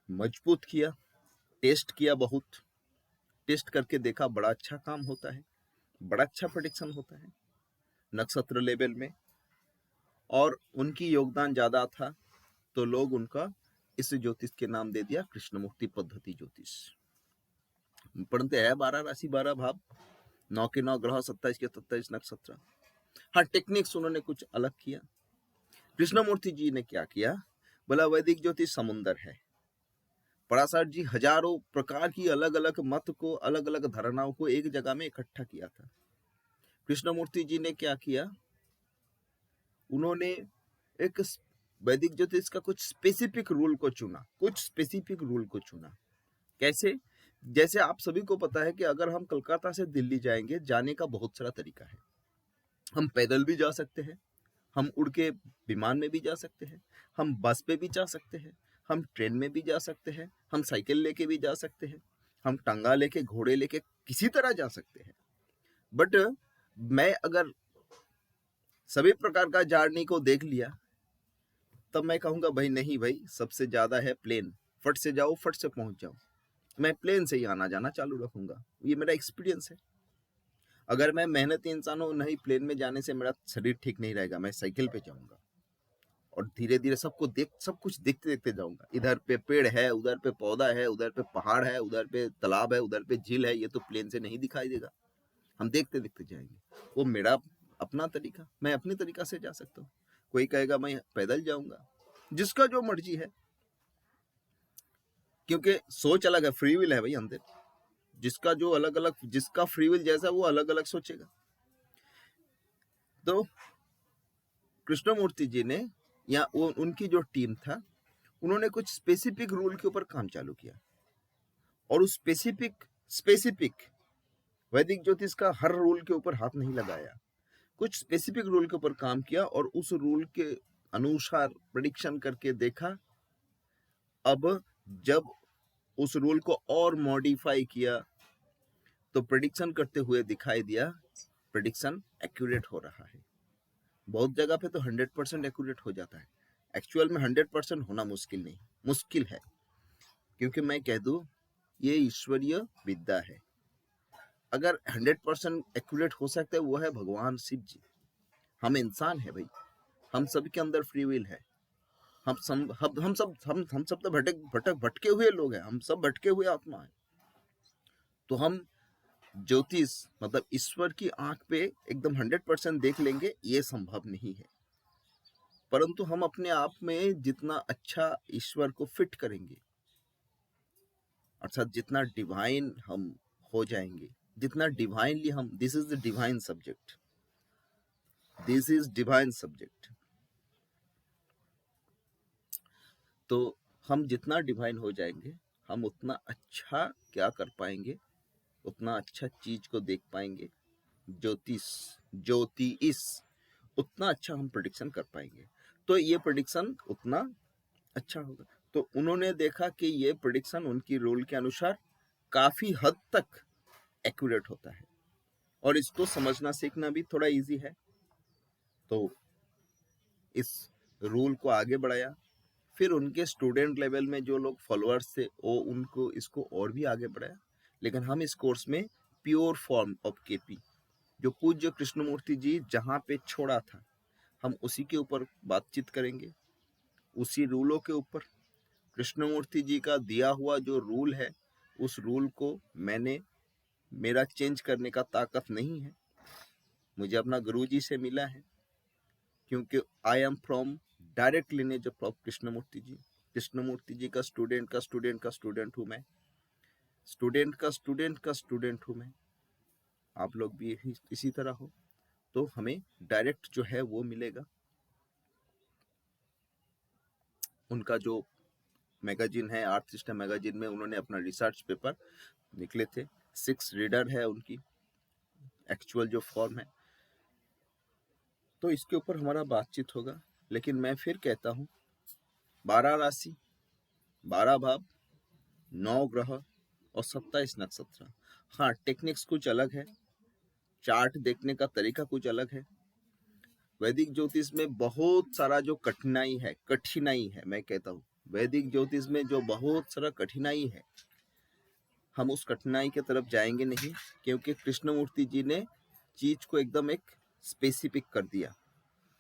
मजबूत किया, टेस्ट किया, बहुत टेस्ट करके देखा बड़ा अच्छा काम होता है, बड़ा अच्छा प्रेडिक्शन होता है नक्षत्र लेवल में। और उनकी योगदान ज्यादा था तो लोग उनका इस ज्योतिष के नाम दे दिया कृष्णमूर्ति पद्धति ज्योतिष। परंतु है 12 राशि 12 भाव, 9 के 9 ग्रह, 27 के 27 नक्षत्र। हाँ, टेक्निक्स उन्होंने कुछ अलग किया। कृष्णमूर्ति जी ने क्या किया, बोला वैदिक ज्योतिष समुंदर है। पराशर जी हजारों प्रकार की अलग अलग मत को, अलग अलग धारणाओं को एक जगह में इकट्ठा किया था। कृष्णमूर्ति जी ने क्या किया, उन्होंने एक वैदिक ज्योतिष का कुछ स्पेसिफिक रूल को चुना, कुछ स्पेसिफिक रूल को चुना। कैसे? जैसे आप सभी को पता है कि अगर हम कलकत्ता से दिल्ली जाएंगे, जाने का बहुत सारा तरीका है। हम पैदल भी जा सकते हैं, हम उड़ के विमान में भी जा सकते हैं, हम बस पे भी जा सकते हैं, हम ट्रेन में भी जा सकते हैं, हम साइकिल लेके भी जा सकते हैं, हम टंगा लेके, घोड़े लेके, किसी तरह जा सकते हैं। बट मैं अगर सभी प्रकार का जर्नी को देख लिया तब मैं कहूंगा भाई नहीं भाई, सबसे ज्यादा है प्लेन, फट से जाओ, फट से पहुंच जाओ। मैं प्लेन से ही आना जाना चालू रखूंगा, ये मेरा एक्सपीरियंस है। अगर मैं मेहनती इंसान हूं, नहीं प्लेन में जाने से मेरा शरीर ठीक नहीं रहेगा, मैं साइकिल पे जाऊंगा और धीरे धीरे सब कुछ देखते देखते जाऊंगा। इधर पे पेड़ है, उधर पे पौधा है, उधर पे पहाड़ है, उधर पे तालाब है, उधर पे झील है, ये तो प्लेन से नहीं दिखाई देगा। हम देखते देखते जाएंगे। वो मेरा अपना तरीका, मैं अपनी तरीका से जा सकता हूँ। कोई कहेगा मैं पैदल जाऊंगा, जिसका जो मर्जी है, क्योंकि सोच अलग है, फ्री विल है भाई अंदर। जिसका जो अलग अलग, जिसका फ्री विल जैसा, वो अलग अलग सोचेगा। तो कृष्णमूर्ति जी ने, या उनकी जो टीम था, उन्होंने कुछ स्पेसिफिक रूल के ऊपर काम चालू किया। और उस स्पेसिफिक वैदिक ज्योतिष का हर रूल के ऊपर हाथ नहीं लगाया, कुछ स्पेसिफिक रूल के ऊपर काम किया और उस रूल के अनुसार प्रेडिक्शन करके देखा। अब जब उस रूल को और मॉडिफाई किया तो प्रेडिक्शन करते हुए दिखाई दिया प्रेडिक्शन एक्यूरेट हो रहा है। बहुत जगह पे तो 100% एक्यूरेट हो जाता है, एक्चुअल में 100% होना मुश्किल नहीं, मुश्किल है। क्योंकि मैं कह दूं, ये ईश्वरीय विद्या है। अगर 100% एक्यूरेट हो सकता है, वो है भगवान शिव जी। हम इंसान है भाई, हम सभी के अंदर फ्री विल है। हम सब तो भटके हुए लोग हैं, हम सब भटके हुए आत्मा है। तो हम ज्योतिष मतलब ईश्वर की आंख पे एकदम 100% देख लेंगे, ये संभव नहीं है। परंतु हम अपने आप में जितना अच्छा ईश्वर को फिट करेंगे, अर्थात जितना डिवाइन हम हो जाएंगे, जितना डिवाइनली हम, this is the divine subject, this is divine subject. तो हम जितना डिवाइन हो जाएंगे, हम उतना अच्छा क्या कर पाएंगे, उतना अच्छा चीज को देख पाएंगे। ज्योतिष उतना अच्छा हम प्रेडिक्शन कर पाएंगे, तो ये प्रेडिक्शन उतना अच्छा होगा। तो उन्होंने देखा कि ये प्रेडिक्शन उनकी रूल के अनुसार काफी हद तक एक्यूरेट होता है और इसको समझना सीखना भी थोड़ा इजी है। तो इस रूल को आगे बढ़ाया। फिर उनके स्टूडेंट लेवल में जो लोग फॉलोअर्स थे, वो उनको इसको और भी आगे बढ़ाया। लेकिन हम इस कोर्स में प्योर फॉर्म ऑफ केपी, जो पूज्य कृष्णमूर्ति जी जहाँ पे छोड़ा था, हम उसी के ऊपर बातचीत करेंगे, उसी रूलों के ऊपर। कृष्णमूर्ति जी का दिया हुआ जो रूल है, उस रूल को मेरा चेंज करने का ताकत नहीं है। मुझे अपना गुरुजी से मिला है, क्योंकि I am from direct lineage of Krishnamurti ji. Krishnamurti ji का स्टूडेंट हूँ मैं, स्टूडेंट हूँ मैं। आप लोग भी इसी तरह हो, तो हमें डायरेक्ट जो है वो मिलेगा। उनका जो मैगजीन है, आर्थ सिस्टम मैगजीन में उन्होंने अपना रिसर्च पेपर निकले थे, 6 रीडर है उनकी एक्चुअल जो फॉर्म है। तो इसके ऊपर हमारा बातचीत होगा। लेकिन मैं फिर कहता हूँ, 12 राशि, 12 भाव, 9 ग्रह और 27 नक्षत्र। हाँ, टेक्निक्स कुछ अलग है, चार्ट देखने का तरीका कुछ अलग है। वैदिक ज्योतिष में बहुत सारा जो कठिनाई है, मैं कहता हूँ वैदिक ज्योतिष में जो बहुत सारा कठिनाई है, हम उस कठिनाई की तरफ जाएंगे नहीं, क्योंकि कृष्णमूर्ति जी ने चीज को एकदम एक स्पेसिफिक कर दिया।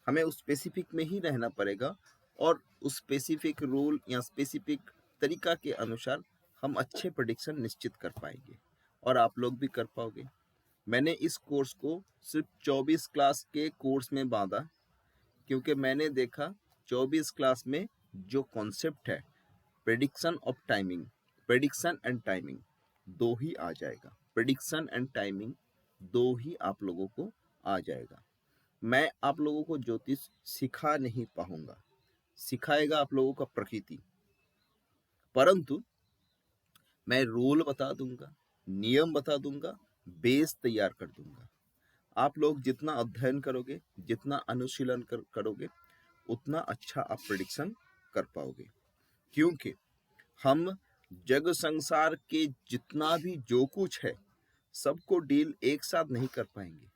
हमें उस स्पेसिफिक में ही रहना पड़ेगा और उस स्पेसिफिक रूल या स्पेसिफिक तरीका के अनुसार हम अच्छे प्रेडिक्शन निश्चित कर पाएंगे और आप लोग भी कर पाओगे। मैंने इस कोर्स को सिर्फ 24 क्लास के कोर्स में बांधा, क्योंकि मैंने देखा 24 क्लास में जो कॉन्सेप्ट है prediction of timing, prediction and timing दो ही आ जाएगा। प्रेडिक्शन एंड टाइमिंग दो ही आप लोगों को आ जाएगा। मैं आप लोगों को ज्योतिष सिखा नहीं पाऊंगा, सिखाएगा आप लोगों का प्रकृति, परंतु मैं रूल बता दूंगा, नियम बता दूंगा, बेस तैयार कर दूंगा। आप लोग जितना अध्ययन करोगे, जितना अनुशीलन करोगे, उतना अच्छा आप प्रेडिक्शन कर पाओगे। क्योंकि हम जग संसार के जितना भी जो कुछ है सबको डील एक साथ नहीं कर पाएंगे,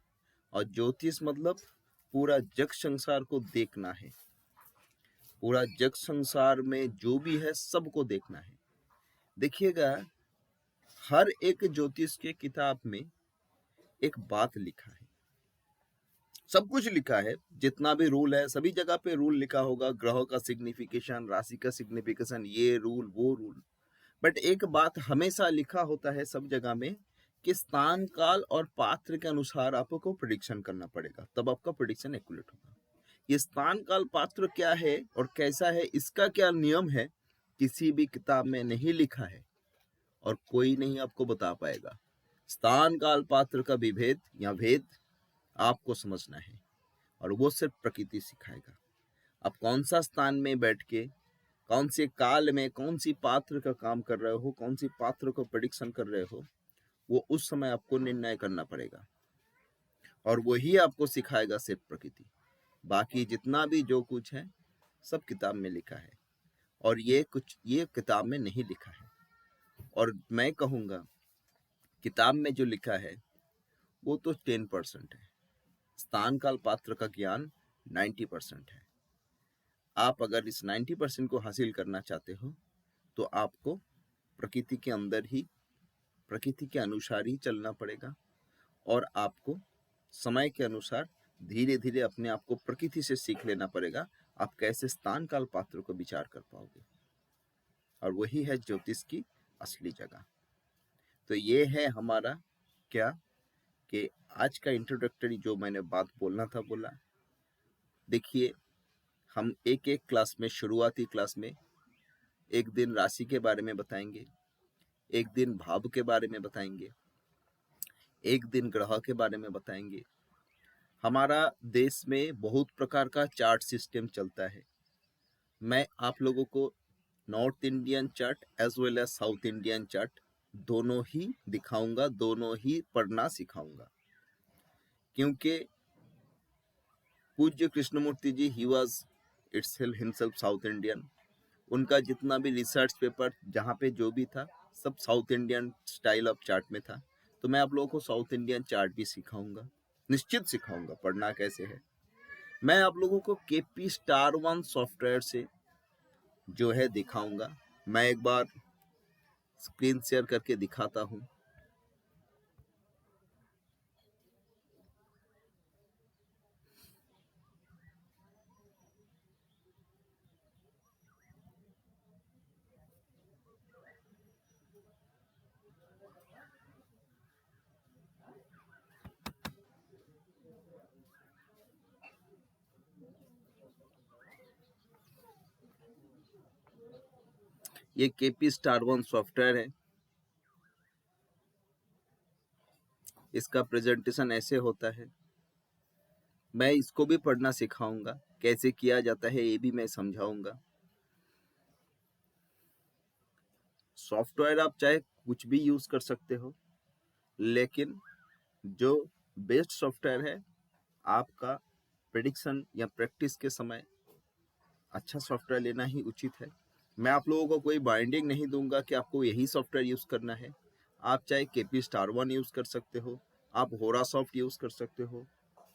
और ज्योतिष मतलब पूरा जग संसार को देखना है। पूरा जग संसार में जो भी है सबको देखना है। देखिएगा, हर एक ज्योतिष के किताब में एक बात लिखा है, सब कुछ लिखा है, जितना भी रूल है सभी जगह पे रूल लिखा होगा, ग्रहों का सिग्निफिकेशन, राशि का सिग्निफिकेशन, ये रूल वो रूल। बट एक बात हमेशा लिखा होता है सब जगह में कि स्थान काल और पात्र के अनुसार आपको प्रिडिक्शन करना पड़ेगा, तब आपका प्रिडिक्शन एक्यूरेट होगा। ये स्थान काल पात्र क्या है और कैसा है, इसका क्या नियम है, किसी भी किताब में नहीं लिखा है और कोई नहीं आपको बता पाएगा। स्थान काल पात्र का विभेद या भेद आपको समझना है, और वो सिर्फ प्रकृति सिखाएगा। आप कौन सा स्थान में बैठ के कौन से काल में कौन सी पात्र का काम कर रहे हो, कौन सी पात्र को प्रेडिक्शन कर रहे हो, वो उस समय आपको निर्णय करना पड़ेगा, और वही आपको सिखाएगा सिर्फ प्रकृति। बाकी जितना भी जो कुछ है सब किताब में लिखा है, और ये किताब में नहीं लिखा है। और मैं कहूँगा किताब में जो लिखा है वो तो 10% है, स्थान काल पात्र का ज्ञान 90% है। आप अगर इस 90% को हासिल करना चाहते हो तो आपको प्रकृति के अंदर ही, प्रकृति के अनुसार ही चलना पड़ेगा, और आपको समय के अनुसार धीरे धीरे अपने आप को प्रकृति से सीख लेना पड़ेगा। आप कैसे स्थान काल पात्र को विचार कर पाओगे, और वही है ज्योतिष की असली जगह। तो ये है हमारा क्या कि आज का इंट्रोडक्टरी जो मैंने बात बोलना था बोला। देखिए, हम एक एक क्लास में, शुरुआती क्लास में एक दिन राशि के बारे में बताएंगे, एक दिन भाव के बारे में बताएंगे, एक दिन ग्रह के बारे में बताएंगे। हमारा देश में बहुत प्रकार का चार्ट सिस्टम चलता है। मैं आप लोगों को north Indian chart as well as south Indian chart दोनों ही दिखाऊंगा, दोनों ही पढ़ना सिखाऊंगा। क्योंकि पूज्य Krishnamurti ji, he was himself south Indian. उनका जितना भी रिसर्च पेपर जहाँ पे जो भी था सब south Indian style of chart में था। तो मैं आप लोगों को साउथ इंडियन चार्ट भी सिखाऊंगा, निश्चित सिखाऊंगा पढ़ना कैसे है। मैं आप लोगों को केपी स्टार वन सॉफ्टवेयर से जो है दिखाऊंगा। मैं एक बार स्क्रीन शेयर करके दिखाता हूँ। ये केपी स्टार वन सॉफ्टवेयर है। इसका प्रेजेंटेशन ऐसे होता है। मैं इसको भी पढ़ना सिखाऊंगा, कैसे किया जाता है ये भी मैं समझाऊंगा। सॉफ्टवेयर आप चाहे कुछ भी यूज कर सकते हो, लेकिन जो बेस्ट सॉफ्टवेयर है आपका प्रेडिक्शन या प्रैक्टिस के समय अच्छा सॉफ्टवेयर लेना ही उचित है। मैं आप लोगों को कोई बाइंडिंग नहीं दूंगा कि आपको यही सॉफ्टवेयर यूज़ करना है। आप चाहे केपी स्टार वन यूज़ कर सकते हो, आप होरासॉफ्ट यूज़ कर सकते हो,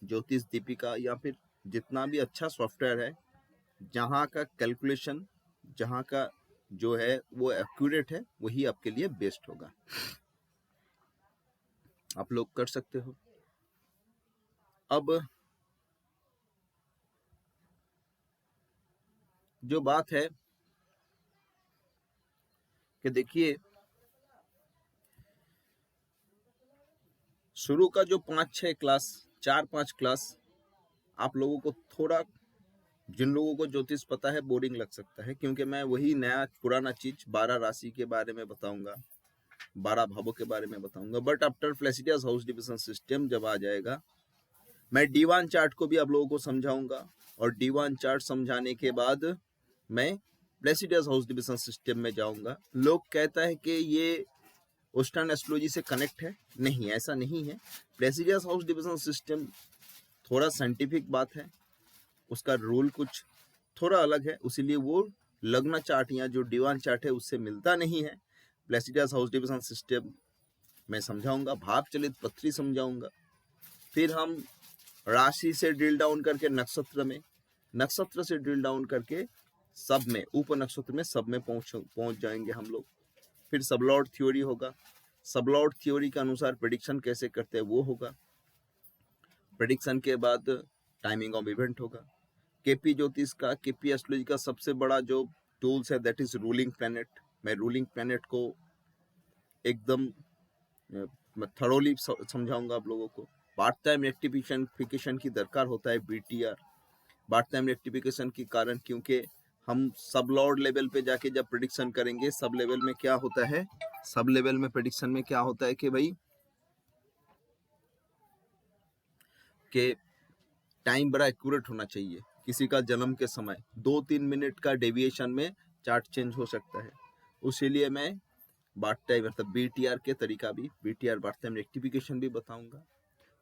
ज्योतिष दीपिका, या फिर जितना भी अच्छा सॉफ्टवेयर है जहाँ का कैलकुलेशन, जहाँ का जो है वो एक्यूरेट है, वही आपके लिए बेस्ट होगा। आप लोग कर सकते हो। अब जो बात है कि देखिए, शुरू का जो 5-6 क्लास, 4-5 क्लास आप लोगों को थोड़ा, जिन लोगों को ज्योतिष पता है, बोरिंग लग सकता है, क्योंकि मैं वही नया पुराना चीज 12 राशि के बारे में बताऊंगा, 12 भावों के बारे में बताऊंगा। But after Placidus house division system जब आ जाएगा, मैं D1 चार्ट को भी आप लोगों को समझाऊंगा, और D1 चार्ट समझाने के बाद मैं प्लेसिडियस हाउस डिविजन सिस्टम में जाऊंगा। लोग कहता है कि ये वेस्टर्न एस्ट्रोलॉजी से कनेक्ट है। नहीं, ऐसा नहीं है। प्लेसिडियस हाउस डिविजन सिस्टम थोड़ा साइंटिफिक बात है, उसका रूल कुछ थोड़ा अलग है, इसीलिए वो लग्न चार्ट या जो D1 चार्ट है उससे मिलता नहीं है। प्लेसिडियस हाउस डिविजन सिस्टम मैं समझाऊंगा, भाव चलित पत्री समझाऊंगा, फिर हम राशि से ड्रिल डाउन करके नक्षत्र में, नक्षत्र से ड्रिल डाउन करके सब में, उप नक्षत्र में, सब में पहुंच जाएंगे हम लोग। फिर सबलॉर्ड थ्योरी होगा, सबलॉर्ड थ्योरी के अनुसार प्रेडिक्शन कैसे करते हैं वो होगा। प्रेडिक्शन के बाद टाइमिंग ऑफ इवेंट होगा। केपी ज्योतिष का, केपी एस्ट्रोलॉजी का सबसे बड़ा जो टूल्स है दैट इज रूलिंग प्लैनेट। मैं रूलिंग प्लैनेट को एकदम मैं थरोली समझाऊंगा आप लोगों को। पार्ट टाइम रेक्टिफिकेशन की दरकार होता है, BTR। पार्ट टाइम रेक्टिफिकेशन के कारण, क्योंकि हम सब लॉर्ड लेवल पे जाके जब प्रेडिक्शन करेंगे, सब लेवल में क्या होता है, सब लेवल में प्रेडिक्शन में क्या होता है कि भाई कि टाइम बड़ा एक्यूरेट होना चाहिए। किसी का जन्म के समय 2-3 मिनट का डेविएशन में चार्ट चेंज हो सकता है। उसीलिए मैं बार्ट टाइम मतलब BTR के तरीका भी, BTR बार्ट टाइम रेक्टिफिकेशन भी बताऊंगा।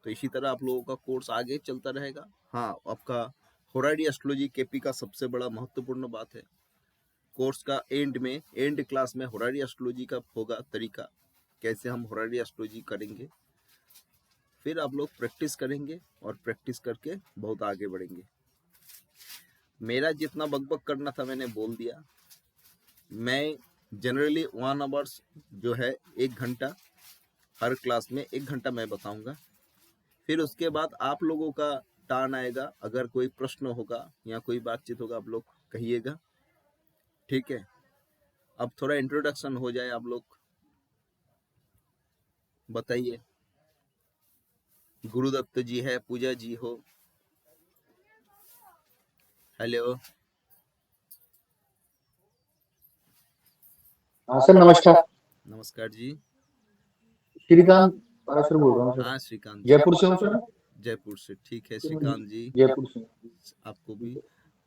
तो इसी तरह आप लोगों का कोर्स आगे चलता रहेगा। हाँ, आपका होराइडी एस्ट्रोलॉजी केपी का सबसे बड़ा महत्वपूर्ण बात है। कोर्स का एंड में, एंड क्लास में होराइडी एस्ट्रोलॉजी का होगा तरीका, कैसे हम होराइडी एस्ट्रोलॉजी करेंगे। फिर आप लोग प्रैक्टिस करेंगे और प्रैक्टिस करके बहुत आगे बढ़ेंगे। मेरा जितना बकबक करना था मैंने बोल दिया। मैं जनरली 1 आवर्स जो है 1 घंटा, हर क्लास में 1 घंटा मैं बताऊंगा। फिर उसके बाद आप लोगों का टर्न आएगा, अगर कोई प्रश्न होगा या कोई बातचीत होगा आप लोग कहिएगा, ठीक है। अब थोड़ा इंट्रोडक्शन हो जाए, आप लोग बताइए। गुरुदत्त जी है, पूजा जी हो, हेलो। हाँ सर, नमस्कार। नमस्कार जी। श्रीकांत पाराशर बोल रहा हूँ सर, हाँ श्रीकांत जी, जयपुर से हूँ सर। जयपुर से, ठीक है श्रीकांत जी, जयपुर से। आपको भी।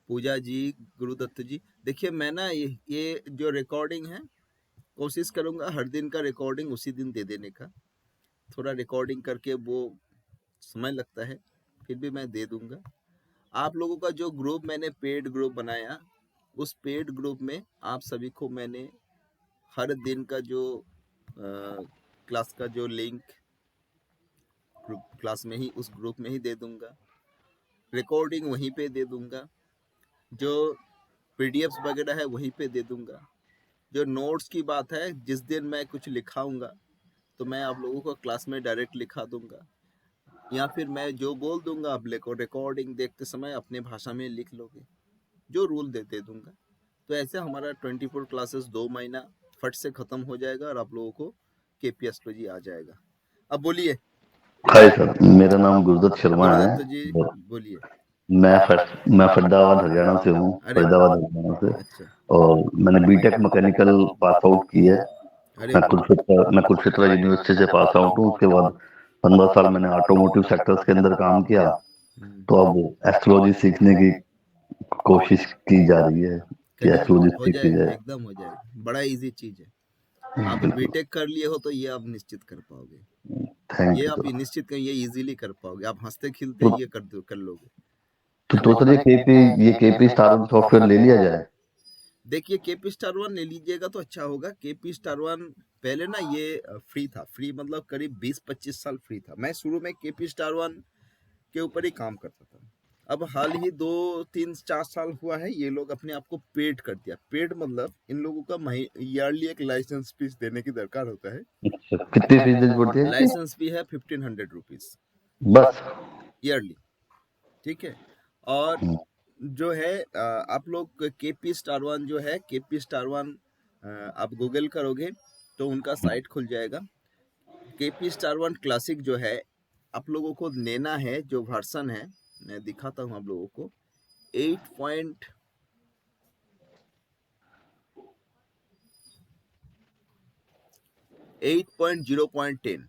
पूजा जी, गुरुदत्त जी, देखिए मैं ना ये जो रिकॉर्डिंग है, कोशिश करूंगा हर दिन का रिकॉर्डिंग उसी दिन दे देने का। थोड़ा रिकॉर्डिंग करके वो समय लगता है, फिर भी मैं दे दूंगा। आप लोगों का जो ग्रुप मैंने पेड ग्रुप बनाया, उस पेड ग्रुप में आप सभी को मैंने हर दिन का जो क्लास का जो लिंक क्लास में ही, उस ग्रुप में ही दे दूंगा, रिकॉर्डिंग वहीं पे दे दूंगा, जो PDFs वगैरह है वहीं पे दे दूंगा। जो नोट्स की बात है, जिस दिन मैं कुछ लिखाऊंगा तो मैं आप लोगों को क्लास में डायरेक्ट लिखा दूंगा, या फिर मैं जो बोल दूंगा आप रिकॉर्डिंग देखते समय अपने भाषा में लिख लोगे, जो रूल दे दूंगा। तो ऐसे हमारा 24 क्लासेस 2 महीना फट से खत्म हो जाएगा और आप लोगों को केपी एस्ट्रोलॉजी आ जाएगा। अब बोलिए। हाय सर, मेरा नाम गुरुदत्त शर्मा है। गुरुदत्त जी बोलिए। मैं फरीदाबाद हरियाणा से हूँ, अरे फरीदाबाद हरियाणा से। अच्छा, और मैंने बीटेक मैकेनिकल पास आउट की है। अरे मैं कुरुक्षेत्र यूनिवर्सिटी से पास आउट हूँ। उसके बाद 15 साल मैंने ऑटोमोटिव सेक्टर्स के अंदर काम किया। तो अब एस्ट्रोलॉजी सीखने की कोशिश की जा रही है कि करिए, एस्ट्रोलॉजी हो सीखी जाएगा, जाए। एकदम हो जाएगा, बड़ा इजी चीज है। आप बीटेक कर लिए हो तो ये आप निश्चित कर पाओगे, थैंक ये यू आप सर। निश्चित कर, ये इजीली कर पाओगे, आप हंसते खिलते तो ये कर लोगे। तो सर ये केपी स्टार सॉफ्टवेयर ले लिया जाए। देखिए केपी स्टार वन ले लीजिएगा तो अच्छा होगा। केपी स्टार वन पहले ना ये फ्री था, फ्री मतलब करीब 20-25 साल फ्री था। मैं शुरू में केपी स्टार वन के ऊपर ही काम करता था। अब हाल ही 2-3-4 साल हुआ है ये लोग अपने आप को पेड कर दिया। पेड मतलब इन लोगों का ईयरली एक लाइसेंस फीस देने की दरकार होता है। अच्छा, कितनी फीस देनी पड़ती है? लाइसेंस फी है 1500 रुपीज बस। ईयरली, ठीक है। और जो है आप लोग केपी स्टार वन जो है, केपी स्टार वन आप गूगल करोगे तो उनका साइट खुल जाएगा। केपी स्टार वन क्लासिक जो है आप लोगों को लेना है, जो वर्सन है मैं दिखाता हूँ आप लोगों को। 8.0.10,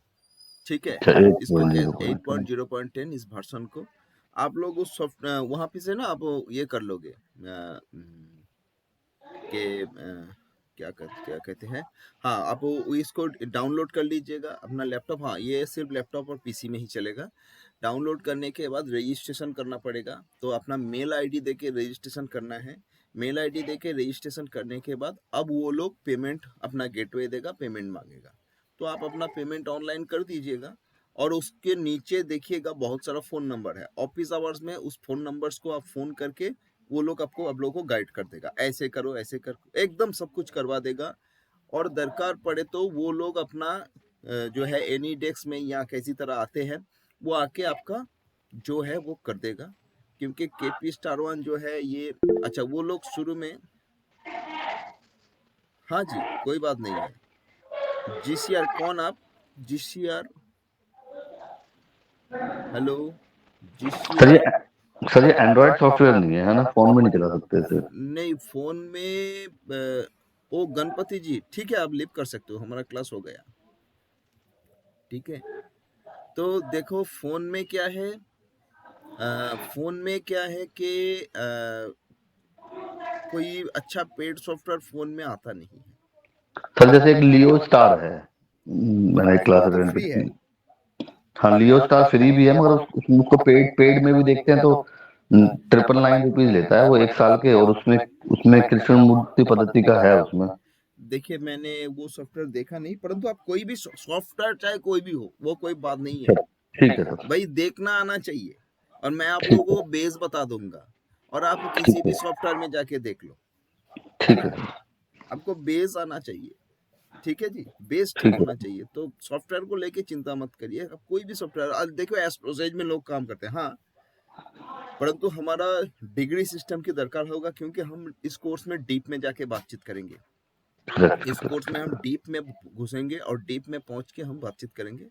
ठीक है। अच्छा, इसको 8.0 8.0.10 इस वर्सन को आप लोग उस सॉफ्ट वहाँ पे से ना आप ये कर लोगे कि क्या कहते हैं, हाँ आप इसको डाउनलोड कर लीजिएगा अपना लैपटॉप। हाँ ये सिर्फ लैपटॉप और पीसी में ही चलेगा। डाउनलोड करने के बाद रजिस्ट्रेशन करना पड़ेगा, तो अपना मेल आईडी देके रजिस्ट्रेशन करना है। मेल आईडी देके रजिस्ट्रेशन करने के बाद अब वो लोग पेमेंट अपना गेटवे देगा, पेमेंट मांगेगा, तो आप अपना पेमेंट ऑनलाइन कर दीजिएगा। और उसके नीचे देखिएगा बहुत सारा फ़ोन नंबर है। ऑफिस आवर्स में उस फ़ोन नंबर्स को आप फ़ोन करके वो लोग आप लोगों को गाइड कर देगा, ऐसे करो ऐसे कर, एकदम सब कुछ करवा देगा। और दरकार पड़े तो वो लोग अपना जो है एनी डेस्क में या किसी तरह आते हैं, वो आके आपका जो है वो कर देगा। क्योंकि केपी स्टार वन जो है ये अच्छा वो लोग शुरू में, हाँ जी कोई बात नहीं है। जीसीआर कौन आप? GCR, hello sir GCR. ये एंड्रॉइड सॉफ्टवेयर नहीं है ना, फोन में नहीं चला सकते इसे? नहीं फोन में ओ गणपति जी ठीक है, आप लिप कर सकते हो, हमारा क्लास हो गया, ठीक है। तो देखो फोन में क्या है, फोन में क्या है कि कोई अच्छा पेड सॉफ्टवेयर फोन में आता नहीं है। सर जैसे एक लियो स्टार है, मैंने एक क्लास वो तो अटेंड फ्री है। की। हाँ, लियो स्टार फ्री भी है, मगर उसको पेड पेड में भी देखते हैं तो 999 रुपीज लेता है वो 1 साल के, और उसमें उसमें कृष्ण मूर्ति पद्धति का है उसमें। देखिए मैंने वो सॉफ्टवेयर देखा नहीं, परंतु आप कोई भी सॉफ्टवेयर चाहे कोई भी हो वो कोई बात नहीं है, अच्छा, ठीक है सर। भाई देखना आना चाहिए। और मैं आप ठीक लोगों है, को बेस बता दूंगा, और आप किसी ठीक भी है, सॉफ्टवेयर में जाके देख लो, ठीक है सर, आपको बेस आना चाहिए, ठीक है जी। बेस ठीक ठीक होना है। चाहिए, तो सॉफ्टवेयर को लेके चिंता मत करिए। अब कोई भी सॉफ्टवेयर आज देखो एस्ट्रोसेज में लोग काम करते हैं, हाँ, परंतु हमारा डिग्री सिस्टम की दरकार होगा, क्योंकि हम इस कोर्स में डीप में जाके बातचीत करेंगे। करेक्ट, इस कोर्स में हम डीप में घुसेंगे और डीप में पहुंच के हम बातचीत करेंगे।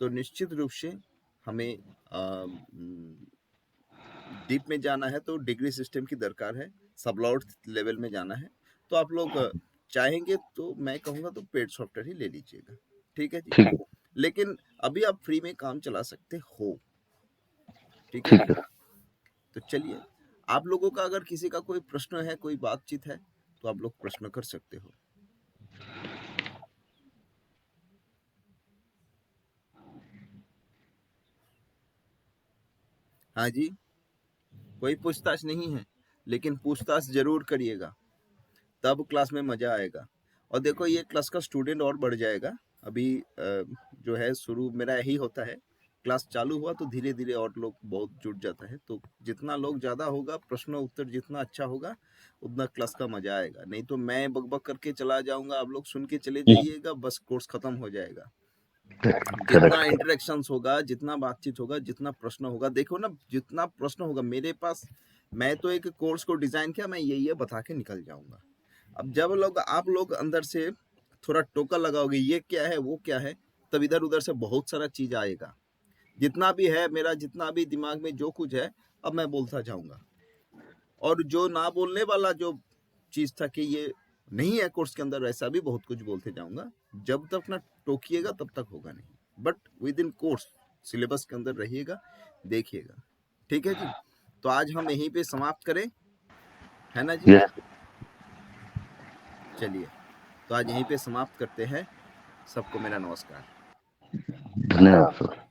तो निश्चित रूप से हमें डीप में जाना है तो डिग्री सिस्टम की दरकार है, सबलॉट लेवल में जाना है। तो आप लोग चाहेंगे तो मैं कहूँगा तो पेड सॉफ्टवेयर ही ले लीजिएगा, ठीक है जी। ठीक है, लेकिन अभी आप फ्री में काम चला सकते हो, ठीक है ठीक जी। है। तो चलिए, आप लोगों का अगर किसी का कोई प्रश्न है, कोई बातचीत है, तो आप लोग प्रश्न कर सकते हो। हाँ जी, कोई पूछताछ नहीं है, लेकिन पूछताछ जरूर करिएगा, तब क्लास में मजा आएगा। और देखो ये क्लास का स्टूडेंट और बढ़ जाएगा। अभी जो है शुरू मेरा यही होता है, क्लास चालू हुआ तो धीरे धीरे और लोग बहुत जुट जाता है। तो जितना लोग ज़्यादा होगा, प्रश्न उत्तर जितना अच्छा होगा, उतना क्लास का मजा आएगा। नहीं तो मैं बकबक करके चला जाऊंगा, आप लोग सुन के चले जाइएगा, बस कोर्स खत्म हो जाएगा। जितना करेक्ट। इंटरेक्शंस होगा, जितना बातचीत होगा, जितना प्रश्न होगा, देखो ना जितना प्रश्न होगा मेरे पास, मैं तो एक कोर्स को डिजाइन किया, मैं ये बता के निकल जाऊंगा। अब जब लोग आप लोग अंदर से थोड़ा टोका लगाओगे ये क्या है वो क्या है, तब इधर उधर से बहुत सारा चीज आएगा। जितना भी है मेरा, जितना भी दिमाग में जो कुछ है, अब मैं बोलता जाऊंगा। और जो ना बोलने वाला जो चीज था कि ये नहीं है कोर्स के अंदर, ऐसा भी बहुत कुछ बोलते जाऊंगा। जब तक ना टोकिएगा तब तक होगा नहीं, but with in course syllabus के अंदर रहिएगा, देखिएगा, ठीक है जी। तो आज हम यहीं पे समाप्त करें, है ना जी। यस। चलिए, तो आज यहीं पे समाप्त करते हैं। सबको मेरा नमस्कार। धन्यवाद सर।